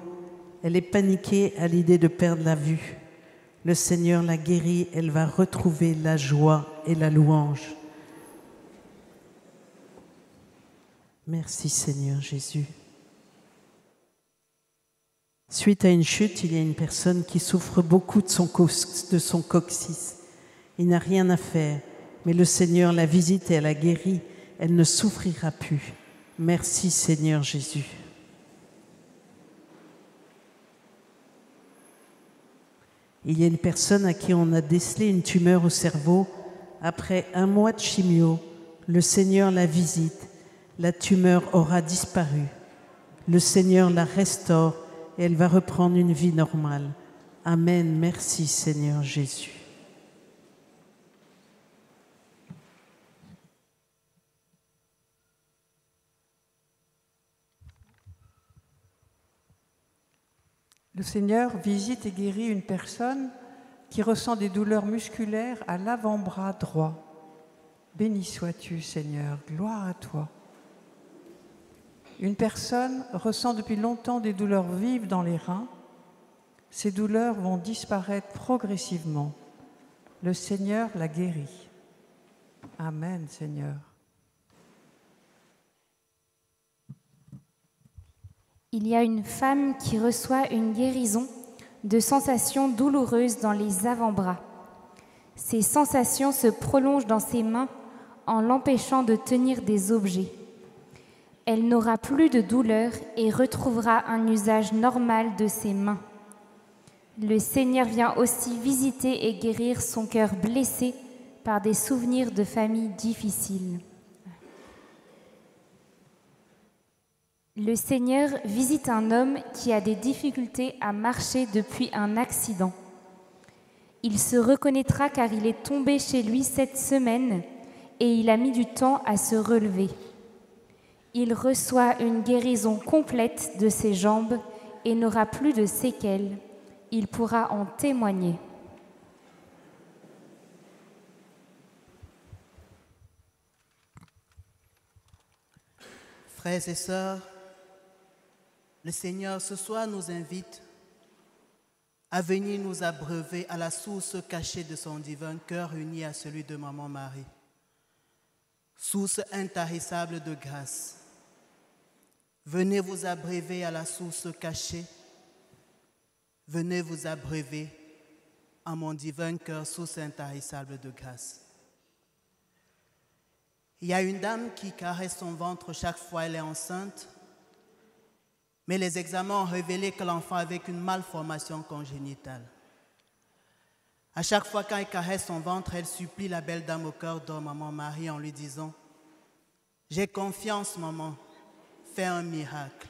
Elle est paniquée à l'idée de perdre la vue. Le Seigneur la guérit. Elle va retrouver la joie et la louange. Merci Seigneur Jésus. Suite à une chute, il y a une personne qui souffre beaucoup de son coccyx. Il n'a rien à faire, mais le Seigneur la visite et elle la guérit. Elle ne souffrira plus. Merci Seigneur Jésus. Il y a une personne à qui on a décelé une tumeur au cerveau. Après 1 mois de chimio, le Seigneur la visite. La tumeur aura disparu. Le Seigneur la restaure et elle va reprendre une vie normale. Amen. Merci Seigneur Jésus. Le Seigneur visite et guérit une personne qui ressent des douleurs musculaires à l'avant-bras droit. Béni sois-tu, Seigneur, gloire à toi. Une personne ressent depuis longtemps des douleurs vives dans les reins. Ces douleurs vont disparaître progressivement. Le Seigneur la guérit. Amen, Seigneur. Il y a une femme qui reçoit une guérison de sensations douloureuses dans les avant-bras. Ces sensations se prolongent dans ses mains en l'empêchant de tenir des objets. Elle n'aura plus de douleur et retrouvera un usage normal de ses mains. Le Seigneur vient aussi visiter et guérir son cœur blessé par des souvenirs de famille difficiles. Le Seigneur visite un homme qui a des difficultés à marcher depuis un accident. Il se reconnaîtra car il est tombé chez lui cette semaine et il a mis du temps à se relever. Il reçoit une guérison complète de ses jambes et n'aura plus de séquelles. Il pourra en témoigner. Frères et sœurs, le Seigneur ce soir nous invite à venir nous abreuver à la source cachée de son divin cœur uni à celui de Maman Marie. Source intarissable de grâce. Venez vous abreuver à la source cachée. Venez vous abreuver à mon divin cœur, source intarissable de grâce. Il y a une dame qui caresse son ventre chaque fois qu'elle est enceinte, mais les examens ont révélé que l'enfant avait une malformation congénitale. À chaque fois qu'elle caresse son ventre, elle supplie la belle dame au cœur d'or, Maman Marie, en lui disant « J'ai confiance, maman, fais un miracle. »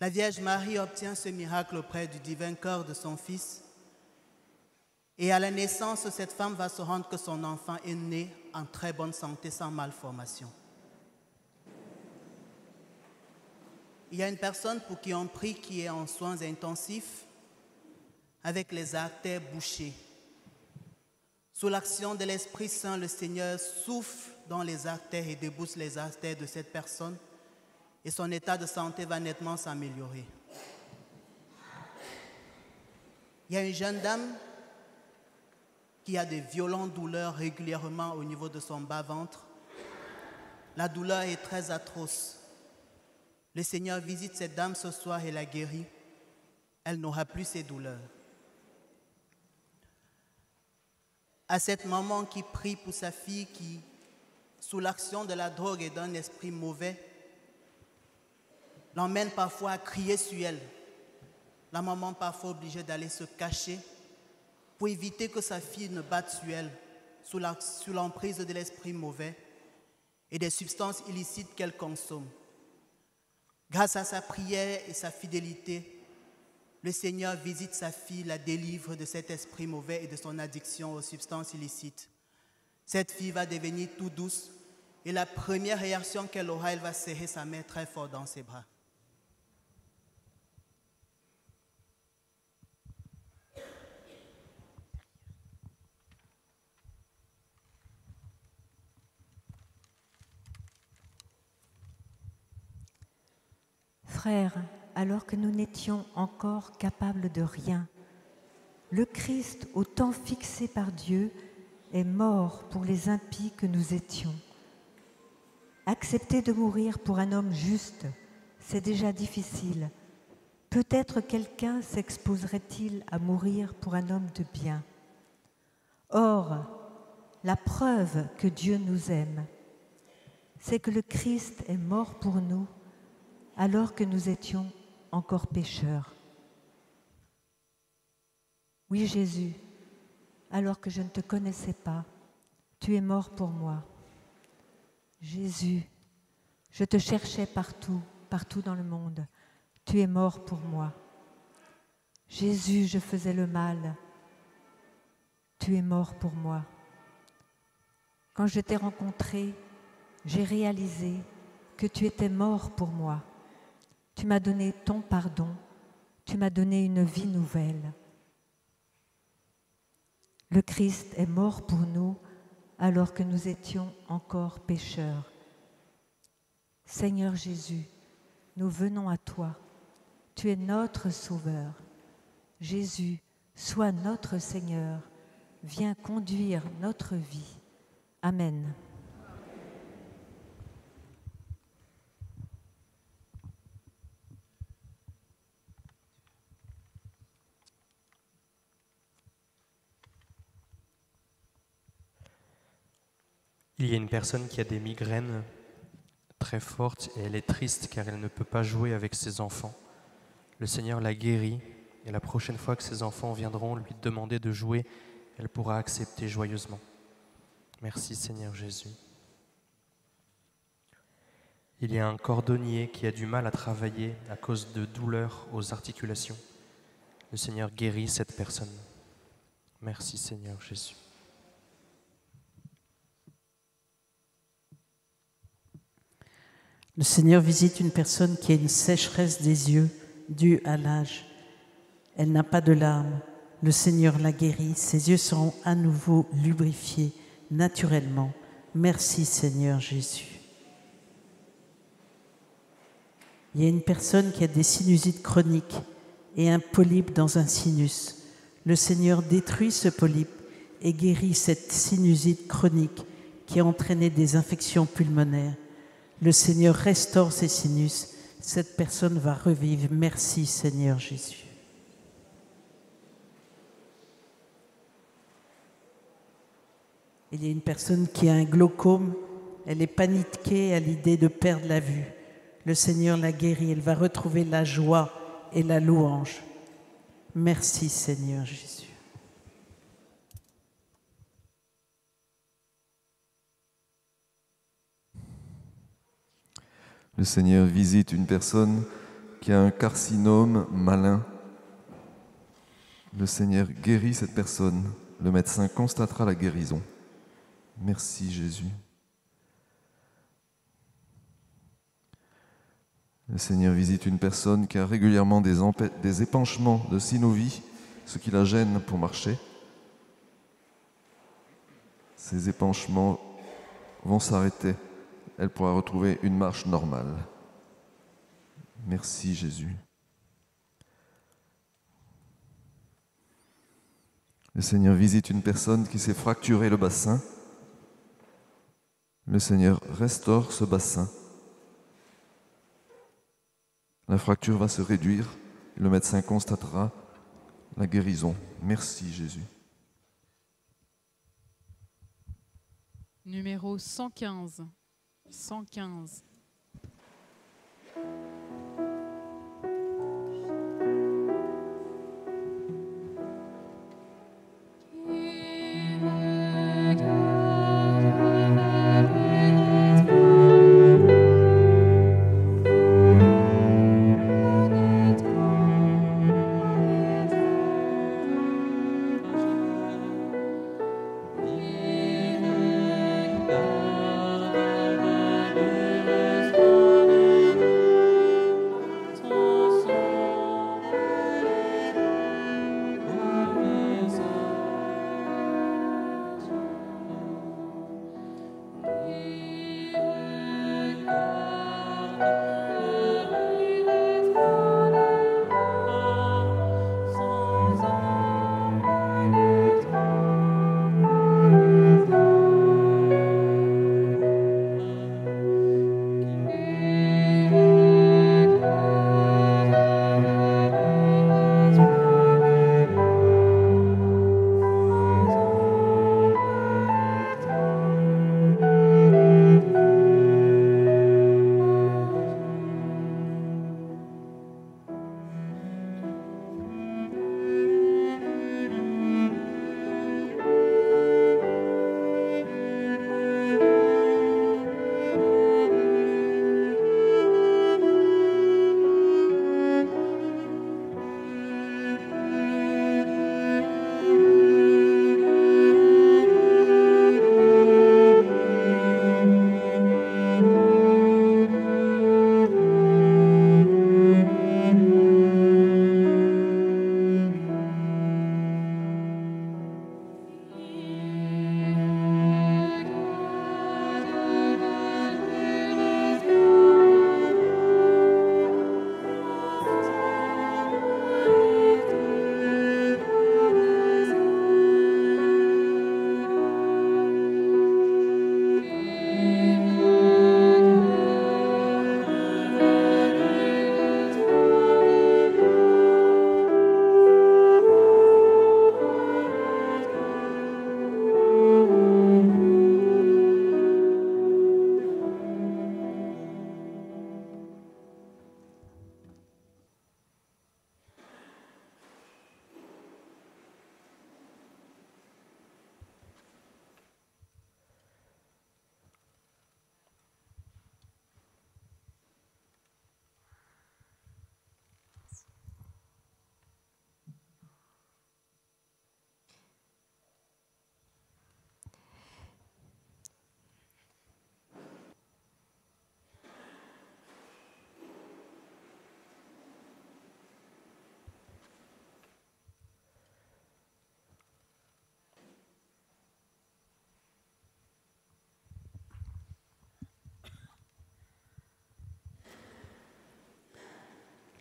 La Vierge Marie obtient ce miracle auprès du divin cœur de son fils. Et à la naissance, cette femme va se rendre que son enfant est né en très bonne santé, sans malformation. Il y a une personne pour qui on prie qui est en soins intensifs avec les artères bouchées. Sous l'action de l'Esprit Saint, le Seigneur souffle dans les artères et débouche les artères de cette personne et son état de santé va nettement s'améliorer. Il y a une jeune dame qui a des violentes douleurs régulièrement au niveau de son bas-ventre. La douleur est très atroce. Le Seigneur visite cette dame ce soir et la guérit. Elle n'aura plus ces douleurs. À cette maman qui prie pour sa fille qui, sous l'action de la drogue et d'un esprit mauvais, l'emmène parfois à crier sur elle. La maman parfois obligée d'aller se cacher pour éviter que sa fille ne batte sur elle sous l'emprise de l'esprit mauvais et des substances illicites qu'elle consomme. Grâce à sa prière et sa fidélité, le Seigneur visite sa fille, la délivre de cet esprit mauvais et de son addiction aux substances illicites. Cette fille va devenir tout douce et la première réaction qu'elle aura, elle va serrer sa mère très fort dans ses bras. Frères, alors que nous n'étions encore capables de rien, le Christ, au temps fixé par Dieu, est mort pour les impies que nous étions. Accepter de mourir pour un homme juste, c'est déjà difficile. Peut-être quelqu'un s'exposerait-il à mourir pour un homme de bien. Or, la preuve que Dieu nous aime, c'est que le Christ est mort pour nous alors que nous étions encore pécheurs. Oui, Jésus, alors que je ne te connaissais pas, tu es mort pour moi. Jésus, je te cherchais partout, partout dans le monde. Tu es mort pour moi. Jésus, je faisais le mal. Tu es mort pour moi. Quand je t'ai rencontré, j'ai réalisé que tu étais mort pour moi. Tu m'as donné ton pardon. Tu m'as donné une vie nouvelle. Le Christ est mort pour nous alors que nous étions encore pécheurs. Seigneur Jésus, nous venons à toi. Tu es notre Sauveur. Jésus, sois notre Seigneur. Viens conduire notre vie. Amen. Il y a une personne qui a des migraines très fortes et elle est triste car elle ne peut pas jouer avec ses enfants. Le Seigneur l'a guérie et la prochaine fois que ses enfants viendront lui demander de jouer, elle pourra accepter joyeusement. Merci Seigneur Jésus. Il y a un cordonnier qui a du mal à travailler à cause de douleurs aux articulations. Le Seigneur guérit cette personne. Merci Seigneur Jésus. Le Seigneur visite une personne qui a une sécheresse des yeux due à l'âge. Elle n'a pas de larmes. Le Seigneur la guérit. Ses yeux seront à nouveau lubrifiés naturellement. Merci Seigneur Jésus. Il y a une personne qui a des sinusites chroniques et un polype dans un sinus. Le Seigneur détruit ce polype et guérit cette sinusite chronique qui a entraîné des infections pulmonaires. Le Seigneur restaure ses sinus. Cette personne va revivre. Merci Seigneur Jésus. Il y a une personne qui a un glaucome. Elle est paniquée à l'idée de perdre la vue. Le Seigneur la guérit. Elle va retrouver la joie et la louange. Merci Seigneur Jésus. Le Seigneur visite une personne qui a un carcinome malin. Le Seigneur guérit cette personne. Le médecin constatera la guérison. Merci Jésus. Le Seigneur visite une personne qui a régulièrement des épanchements de synovie, ce qui la gêne pour marcher. Ces épanchements vont s'arrêter. Elle pourra retrouver une marche normale. Merci Jésus. Le Seigneur visite une personne qui s'est fracturé le bassin. Le Seigneur restaure ce bassin. La fracture va se réduire. Le médecin constatera la guérison. Merci Jésus. Numéro 115. 115. Amen.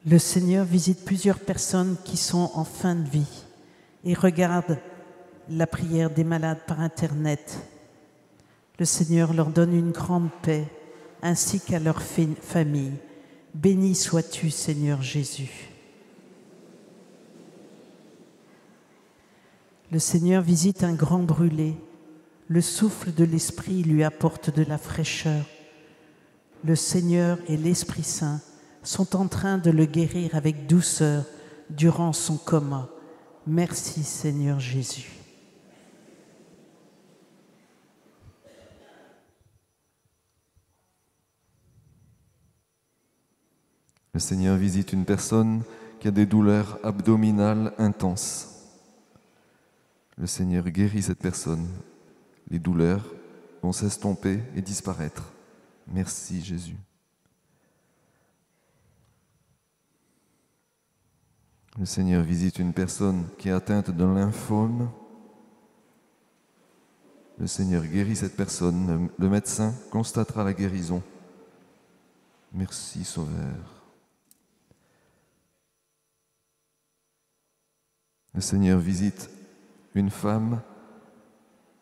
Le Seigneur visite plusieurs personnes qui sont en fin de vie et regarde la prière des malades par Internet. Le Seigneur leur donne une grande paix, ainsi qu'à leur famille. Béni sois-tu, Seigneur Jésus. Le Seigneur visite un grand brûlé. Le souffle de l'Esprit lui apporte de la fraîcheur. Le Seigneur et l'Esprit Saint sont en train de le guérir avec douceur durant son coma. Merci, Seigneur Jésus. Le Seigneur visite une personne qui a des douleurs abdominales intenses. Le Seigneur guérit cette personne. Les douleurs vont s'estomper et disparaître. Merci Jésus. Le Seigneur visite une personne qui est atteinte d'un lymphome. Le Seigneur guérit cette personne. Le médecin constatera la guérison. Merci Sauveur. Le Seigneur visite une femme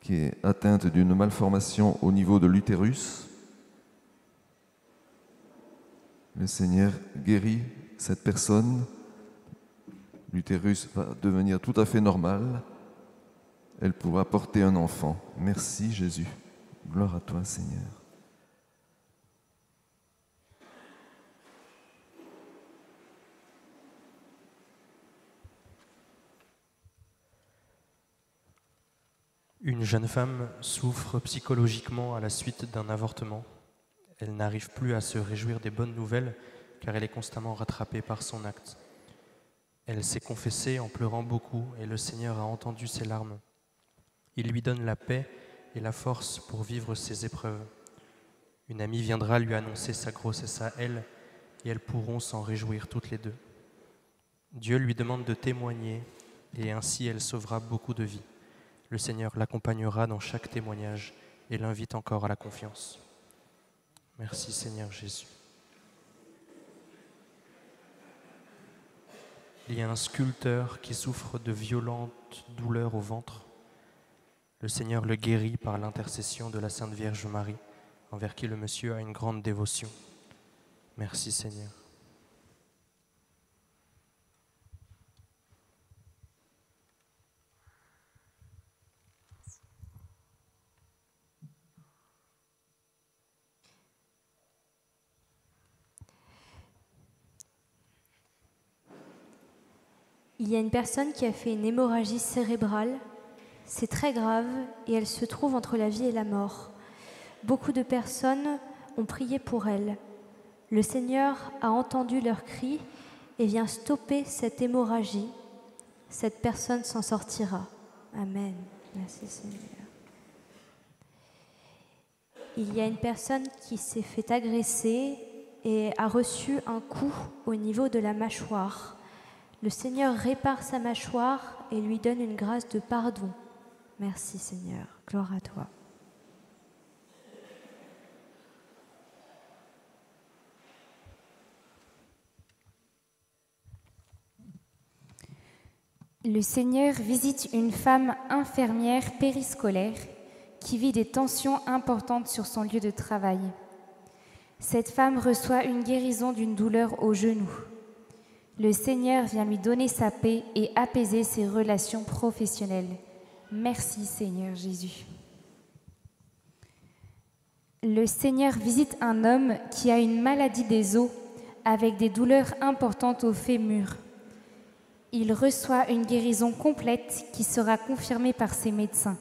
qui est atteinte d'une malformation au niveau de l'utérus. Le Seigneur guérit cette personne. L'utérus va devenir tout à fait normal. Elle pourra porter un enfant. Merci Jésus. Gloire à toi Seigneur. Une jeune femme souffre psychologiquement à la suite d'un avortement. Elle n'arrive plus à se réjouir des bonnes nouvelles car elle est constamment rattrapée par son acte. Elle s'est confessée en pleurant beaucoup et le Seigneur a entendu ses larmes. Il lui donne la paix et la force pour vivre ses épreuves. Une amie viendra lui annoncer sa grossesse à elle et elles pourront s'en réjouir toutes les deux. Dieu lui demande de témoigner et ainsi elle sauvera beaucoup de vies. Le Seigneur l'accompagnera dans chaque témoignage et l'invite encore à la confiance. Merci Seigneur Jésus. Il y a un sculpteur qui souffre de violentes douleurs au ventre. Le Seigneur le guérit par l'intercession de la Sainte Vierge Marie, envers qui le monsieur a une grande dévotion. Merci Seigneur. Il y a une personne qui a fait une hémorragie cérébrale. C'est très grave et elle se trouve entre la vie et la mort. Beaucoup de personnes ont prié pour elle. Le Seigneur a entendu leurs cris et vient stopper cette hémorragie. Cette personne s'en sortira. Amen. Merci Seigneur. Il y a une personne qui s'est fait agresser et a reçu un coup au niveau de la mâchoire. Le Seigneur répare sa mâchoire et lui donne une grâce de pardon. Merci Seigneur, gloire à toi. Le Seigneur visite une femme infirmière périscolaire qui vit des tensions importantes sur son lieu de travail. Cette femme reçoit une guérison d'une douleur au genou. Le Seigneur vient lui donner sa paix et apaiser ses relations professionnelles. Merci Seigneur Jésus. Le Seigneur visite un homme qui a une maladie des os avec des douleurs importantes au fémur. Il reçoit une guérison complète qui sera confirmée par ses médecins.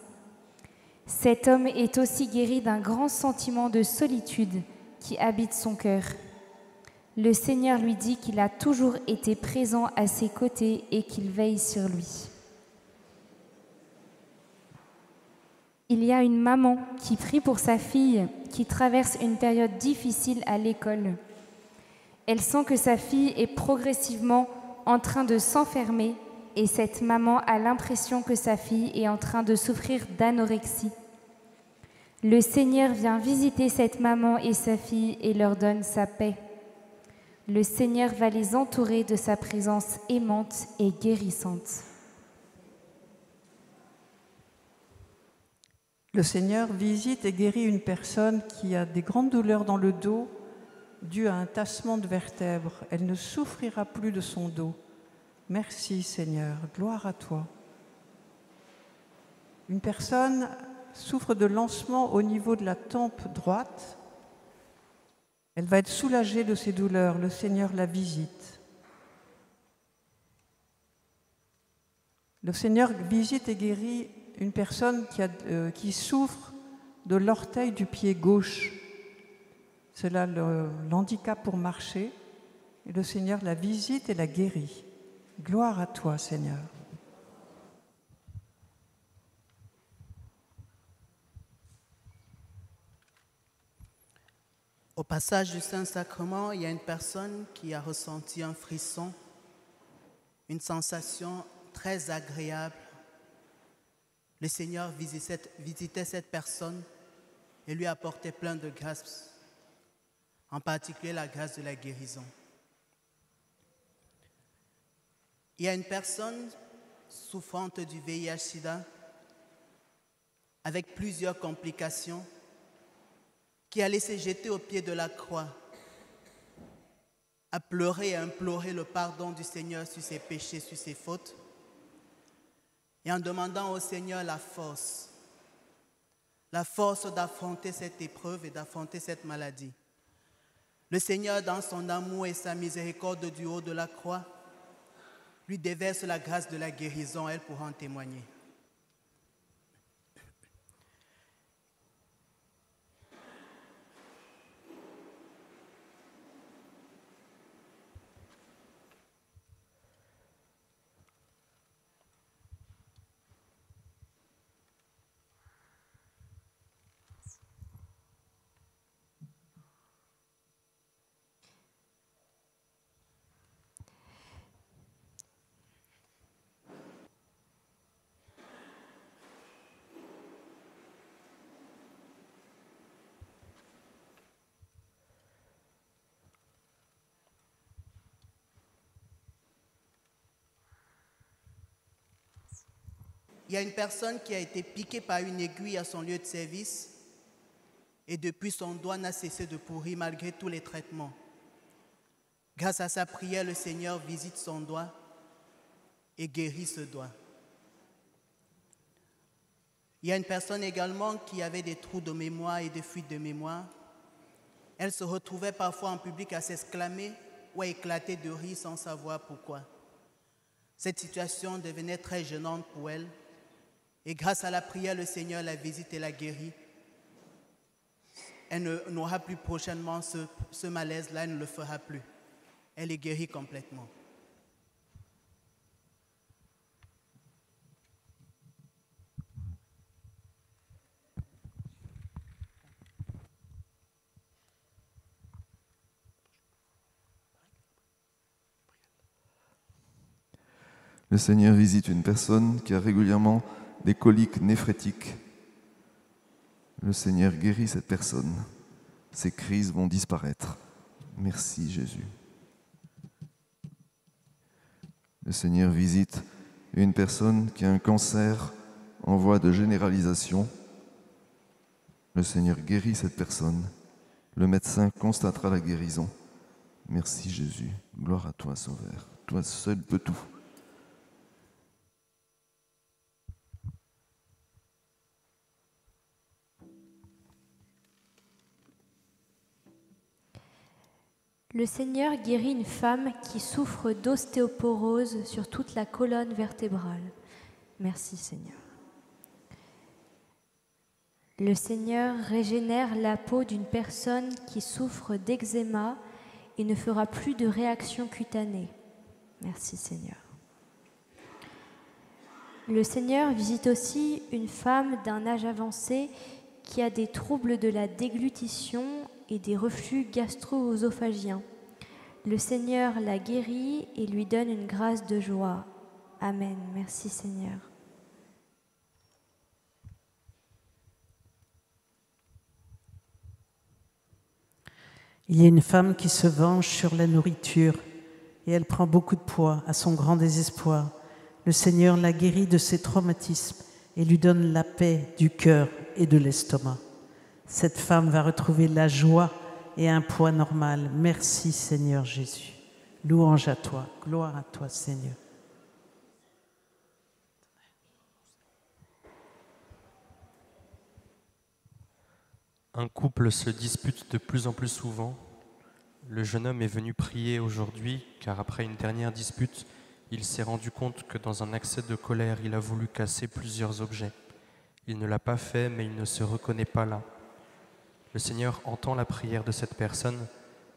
Cet homme est aussi guéri d'un grand sentiment de solitude qui habite son cœur. Le Seigneur lui dit qu'il a toujours été présent à ses côtés et qu'il veille sur lui. Il y a une maman qui prie pour sa fille qui traverse une période difficile à l'école. Elle sent que sa fille est progressivement en train de s'enfermer et cette maman a l'impression que sa fille est en train de souffrir d'anorexie. Le Seigneur vient visiter cette maman et sa fille et leur donne sa paix. Le Seigneur va les entourer de sa présence aimante et guérissante. Le Seigneur visite et guérit une personne qui a des grandes douleurs dans le dos dues à un tassement de vertèbres. Elle ne souffrira plus de son dos. Merci Seigneur, gloire à toi. Une personne souffre de lancement au niveau de la tempe droite. Elle va être soulagée de ses douleurs. Le Seigneur la visite. Le Seigneur visite et guérit une personne qui souffre de l'orteil du pied gauche. C'est là l'handicap pour marcher. Et le Seigneur la visite et la guérit. Gloire à toi, Seigneur. Au passage du Saint-Sacrement, il y a une personne qui a ressenti un frisson, une sensation très agréable. Le Seigneur visitait cette personne et lui apportait plein de grâces, en particulier la grâce de la guérison. Il y a une personne souffrante du VIH-Sida avec plusieurs complications qui allait se jeter au pied de la croix, à pleurer et à implorer le pardon du Seigneur sur ses péchés, sur ses fautes, et en demandant au Seigneur la force d'affronter cette épreuve et d'affronter cette maladie. Le Seigneur, dans son amour et sa miséricorde du haut de la croix, lui déverse la grâce de la guérison, elle pourra en témoigner. Il y a une personne qui a été piquée par une aiguille à son lieu de service et depuis son doigt n'a cessé de pourrir malgré tous les traitements. Grâce à sa prière, le Seigneur visite son doigt et guérit ce doigt. Il y a une personne également qui avait des trous de mémoire et des fuites de mémoire. Elle se retrouvait parfois en public à s'exclamer ou à éclater de rire sans savoir pourquoi. Cette situation devenait très gênante pour elle. Et grâce à la prière, le Seigneur la visite et la guérit. Elle n'aura plus prochainement ce malaise-là, elle ne le fera plus. Elle est guérie complètement. Le Seigneur visite une personne qui a régulièrement des coliques néphrétiques. Le Seigneur guérit cette personne. Ces crises vont disparaître. Merci Jésus. Le Seigneur visite une personne qui a un cancer en voie de généralisation. Le Seigneur guérit cette personne. Le médecin constatera la guérison. Merci Jésus. Gloire à toi, Sauveur. Toi seul peux tout. Le Seigneur guérit une femme qui souffre d'ostéoporose sur toute la colonne vertébrale. Merci Seigneur. Le Seigneur régénère la peau d'une personne qui souffre d'eczéma et ne fera plus de réaction cutanée. Merci Seigneur. Le Seigneur visite aussi une femme d'un âge avancé qui a des troubles de la déglutition et des reflux gastro-œsophagiens. Le Seigneur la guérit et lui donne une grâce de joie. Amen. Merci Seigneur. Il y a une femme qui se venge sur la nourriture et elle prend beaucoup de poids à son grand désespoir. Le Seigneur la guérit de ses traumatismes et lui donne la paix du cœur et de l'estomac. Cette femme va retrouver la joie et un poids normal. Merci Seigneur Jésus. Louange à toi, gloire à toi Seigneur. Un couple se dispute de plus en plus souvent. Le jeune homme est venu prier aujourd'hui car après une dernière dispute, il s'est rendu compte que dans un accès de colère, il a voulu casser plusieurs objets. Il ne l'a pas fait, mais il ne se reconnaît pas là. Le Seigneur entend la prière de cette personne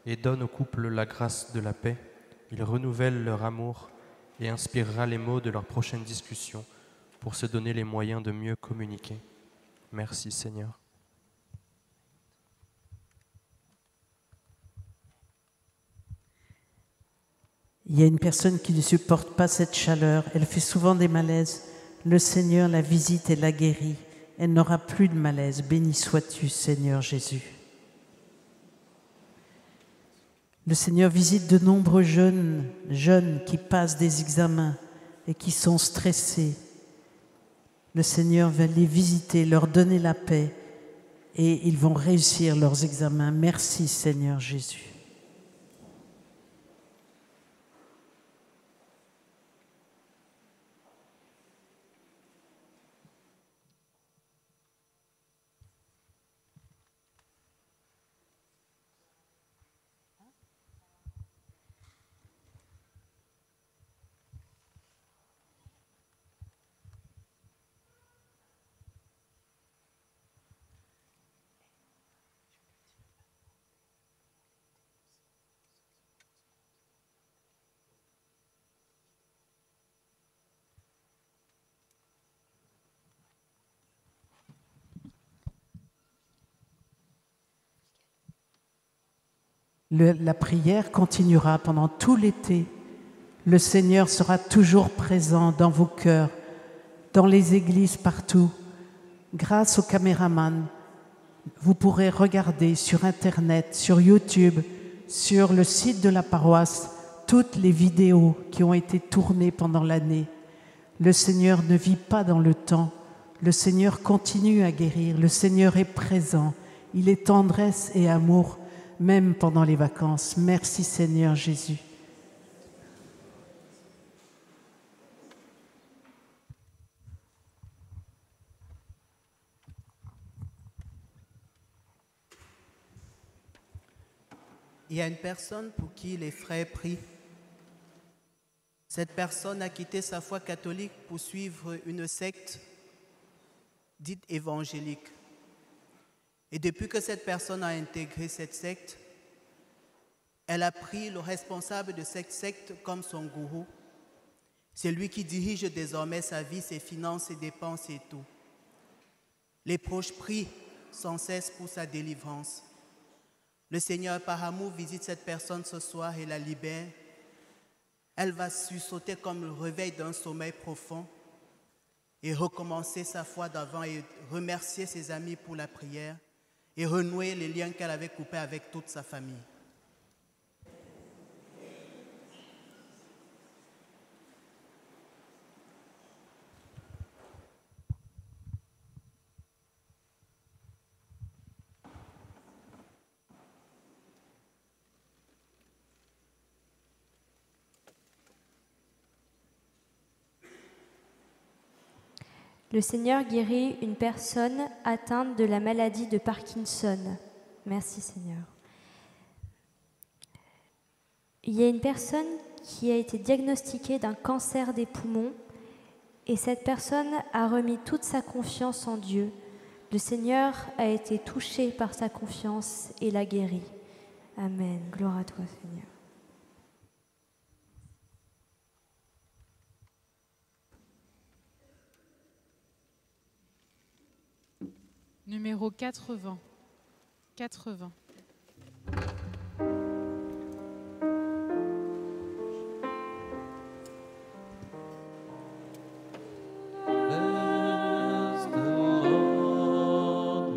et donne au couple la grâce de la paix. Il renouvelle leur amour et inspirera les mots de leur prochaine discussion pour se donner les moyens de mieux communiquer. Merci Seigneur. Il y a une personne qui ne supporte pas cette chaleur. Elle fait souvent des malaises. Le Seigneur la visite et la guérit. Elle n'aura plus de malaise. Béni sois-tu, Seigneur Jésus. Le Seigneur visite de nombreux jeunes qui passent des examens et qui sont stressés. Le Seigneur va les visiter, leur donner la paix et ils vont réussir leurs examens. Merci, Seigneur Jésus. La prière continuera pendant tout l'été. Le Seigneur sera toujours présent dans vos cœurs, dans les églises partout. Grâce aux caméramans, vous pourrez regarder sur Internet, sur YouTube, sur le site de la paroisse, toutes les vidéos qui ont été tournées pendant l'année. Le Seigneur ne vit pas dans le temps. Le Seigneur continue à guérir. Le Seigneur est présent. Il est tendresse et amour, même pendant les vacances. Merci Seigneur Jésus. Il y a une personne pour qui les frères prient. Cette personne a quitté sa foi catholique pour suivre une secte dite évangélique. Et depuis que cette personne a intégré cette secte, elle a pris le responsable de cette secte comme son gourou. C'est lui qui dirige désormais sa vie, ses finances, ses dépenses et tout. Les proches prient sans cesse pour sa délivrance. Le Seigneur, par amour, visite cette personne ce soir et la libère. Elle va sursauter comme le réveil d'un sommeil profond et recommencer sa foi d'avant et remercier ses amis pour la prière et renouer les liens qu'elle avait coupés avec toute sa famille. Le Seigneur guérit une personne atteinte de la maladie de Parkinson. Merci Seigneur. Il y a une personne qui a été diagnostiquée d'un cancer des poumons et cette personne a remis toute sa confiance en Dieu. Le Seigneur a été touché par sa confiance et l'a guéri. Amen. Gloire à toi Seigneur. Numéro 80. 80.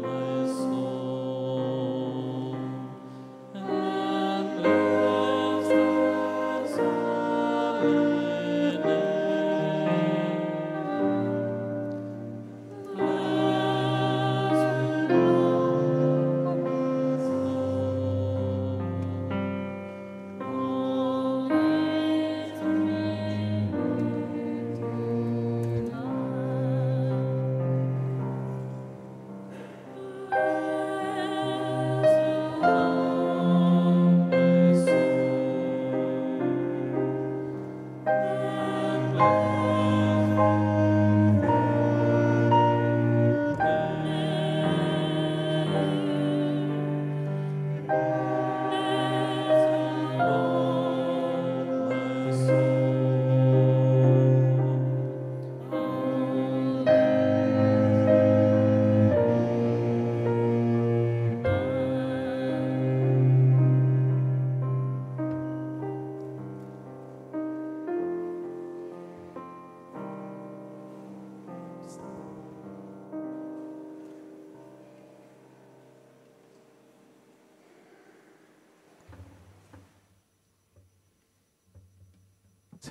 Bless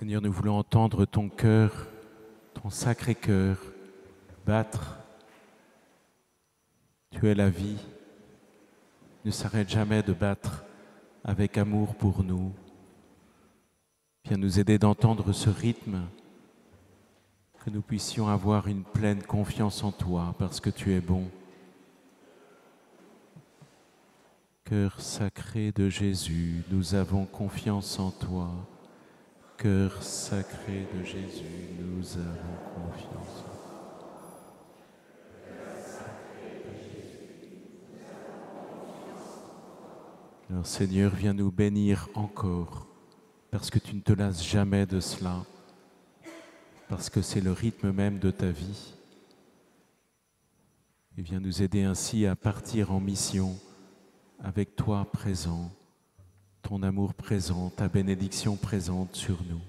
Seigneur, nous voulons entendre ton cœur, ton sacré cœur, battre. Tu es la vie. Ne s'arrête jamais de battre avec amour pour nous. Viens nous aider d'entendre ce rythme, que nous puissions avoir une pleine confiance en toi, parce que tu es bon. Cœur sacré de Jésus, nous avons confiance en toi. Cœur sacré de Jésus, nous avons confiance en toi. Alors Seigneur, viens nous bénir encore, parce que tu ne te lasses jamais de cela, parce que c'est le rythme même de ta vie. Et viens nous aider ainsi à partir en mission avec toi présent, ton amour présent, ta bénédiction présente sur nous.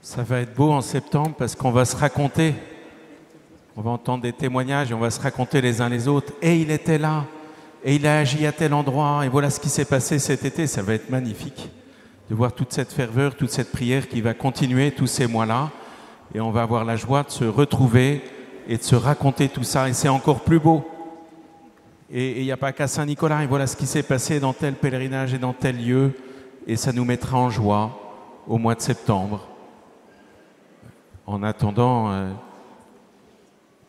Ça va être beau en septembre parce qu'on va se raconter, on va entendre des témoignages et on va se raconter les uns les autres. Et il était là, et il a agi à tel endroit, et voilà ce qui s'est passé cet été. Ça va être magnifique de voir toute cette ferveur, toute cette prière qui va continuer tous ces mois-là. Et on va avoir la joie de se retrouver et de se raconter tout ça. Et c'est encore plus beau. Et il n'y a pas qu'à Saint-Nicolas, et voilà ce qui s'est passé dans tel pèlerinage et dans tel lieu. Et ça nous mettra en joie au mois de septembre. En attendant,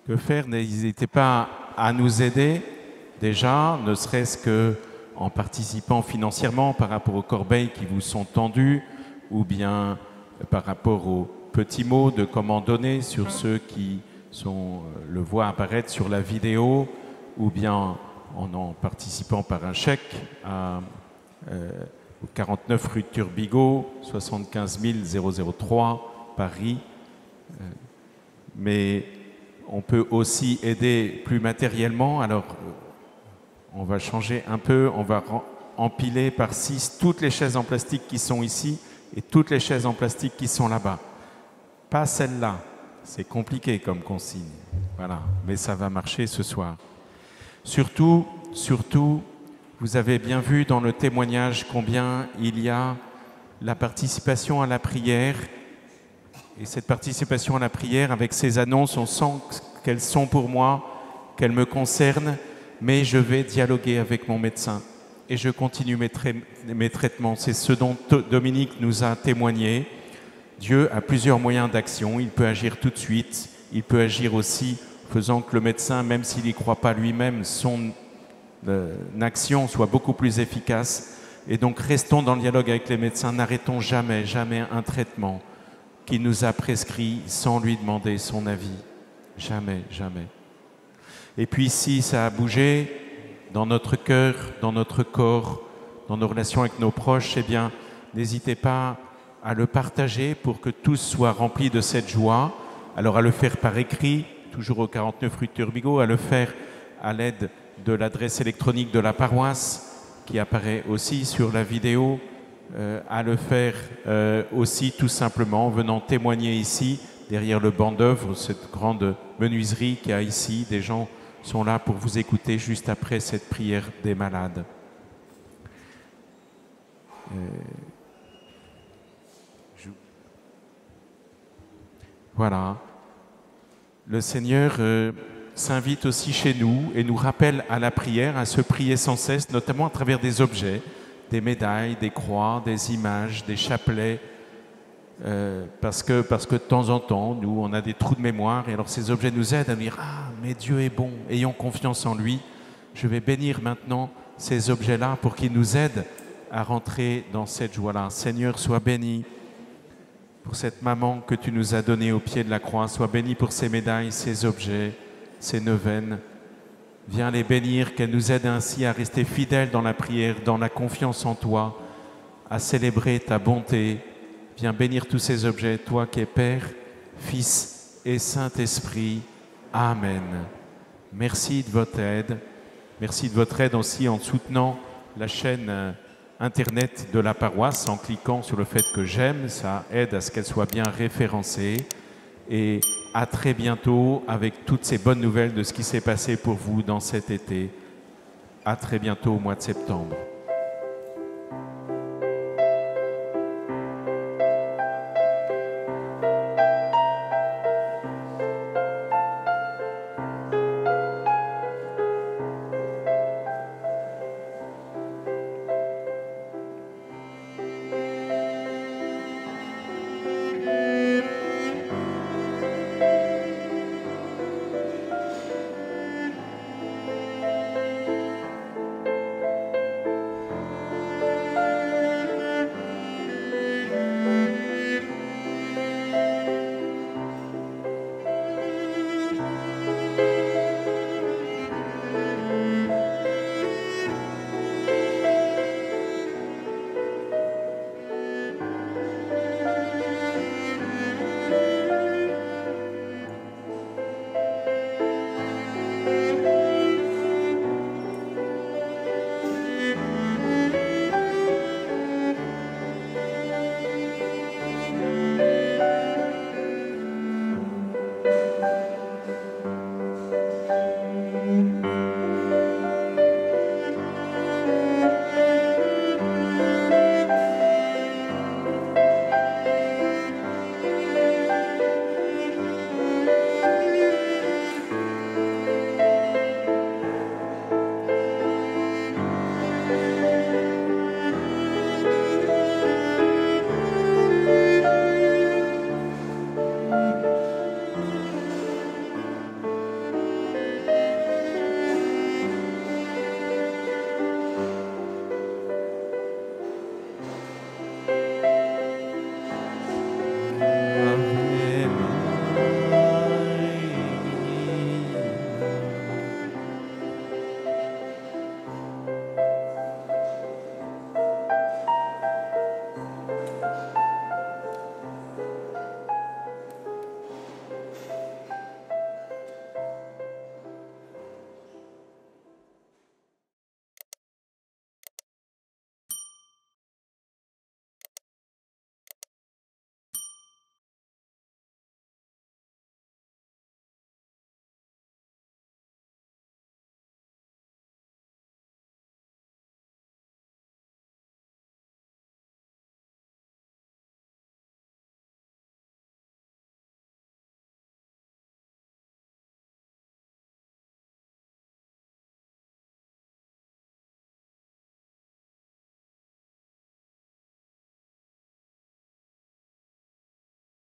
que faire? N'hésitez pas à nous aider déjà, ne serait-ce qu'en participant financièrement par rapport aux corbeilles qui vous sont tendues, ou bien par rapport aux petits mots de comment donner sur ceux qui le voient apparaître sur la vidéo, ou bien en participant par un chèque au 49 rue Turbigo, 75 003, Paris. Mais on peut aussi aider plus matériellement. Alors, on va changer un peu, on va empiler par 6 toutes les chaises en plastique qui sont ici et toutes les chaises en plastique qui sont là-bas. Pas celle-là, c'est compliqué comme consigne. Voilà, mais ça va marcher ce soir. Surtout, vous avez bien vu dans le témoignage combien il y a la participation à la prière. Et cette participation à la prière, avec ces annonces, on sent qu'elles sont pour moi, qu'elles me concernent, mais je vais dialoguer avec mon médecin et je continue mes traitements. C'est ce dont Dominique nous a témoigné. Dieu a plusieurs moyens d'action. Il peut agir tout de suite. Il peut agir aussi faisant que le médecin, même s'il n'y croit pas lui-même, son action soit beaucoup plus efficace. Et donc restons dans le dialogue avec les médecins. N'arrêtons jamais, jamais un traitement qu'il nous a prescrit sans lui demander son avis. Jamais, jamais. Et puis si ça a bougé dans notre cœur, dans notre corps, dans nos relations avec nos proches, eh bien, n'hésitez pas à le partager pour que tous soient remplis de cette joie. Alors à le faire par écrit, toujours au 49 rue Turbigo, à le faire à l'aide de l'adresse électronique de la paroisse qui apparaît aussi sur la vidéo, à le faire aussi tout simplement en venant témoigner ici, derrière le banc d'œuvre, cette grande menuiserie qu'il y a ici. Des gens sont là pour vous écouter juste après cette prière des malades. Voilà. Le Seigneur s'invite aussi chez nous et nous rappelle à la prière, à se prier sans cesse, notamment à travers des objets, des médailles, des croix, des images, des chapelets, parce que de temps en temps, nous, on a des trous de mémoire, et alors ces objets nous aident à dire « Ah, mais Dieu est bon, ayons confiance en lui. Je vais bénir maintenant ces objets-là pour qu'ils nous aident à rentrer dans cette joie-là. Seigneur, sois béni pour cette maman que tu nous as donnée au pied de la croix. Sois béni pour ces médailles, ces objets, ces neuvaines. Viens les bénir, qu'elles nous aident ainsi à rester fidèles dans la prière, dans la confiance en toi, à célébrer ta bonté. Viens bénir tous ces objets, toi qui es Père, Fils et Saint-Esprit. Amen. Merci de votre aide. Merci de votre aide aussi en soutenant la chaîne Internet de la paroisse, en cliquant sur le fait que j'aime. Ça aide à ce qu'elle soit bien référencée. Et à très bientôt avec toutes ces bonnes nouvelles de ce qui s'est passé pour vous dans cet été. À très bientôt au mois de septembre.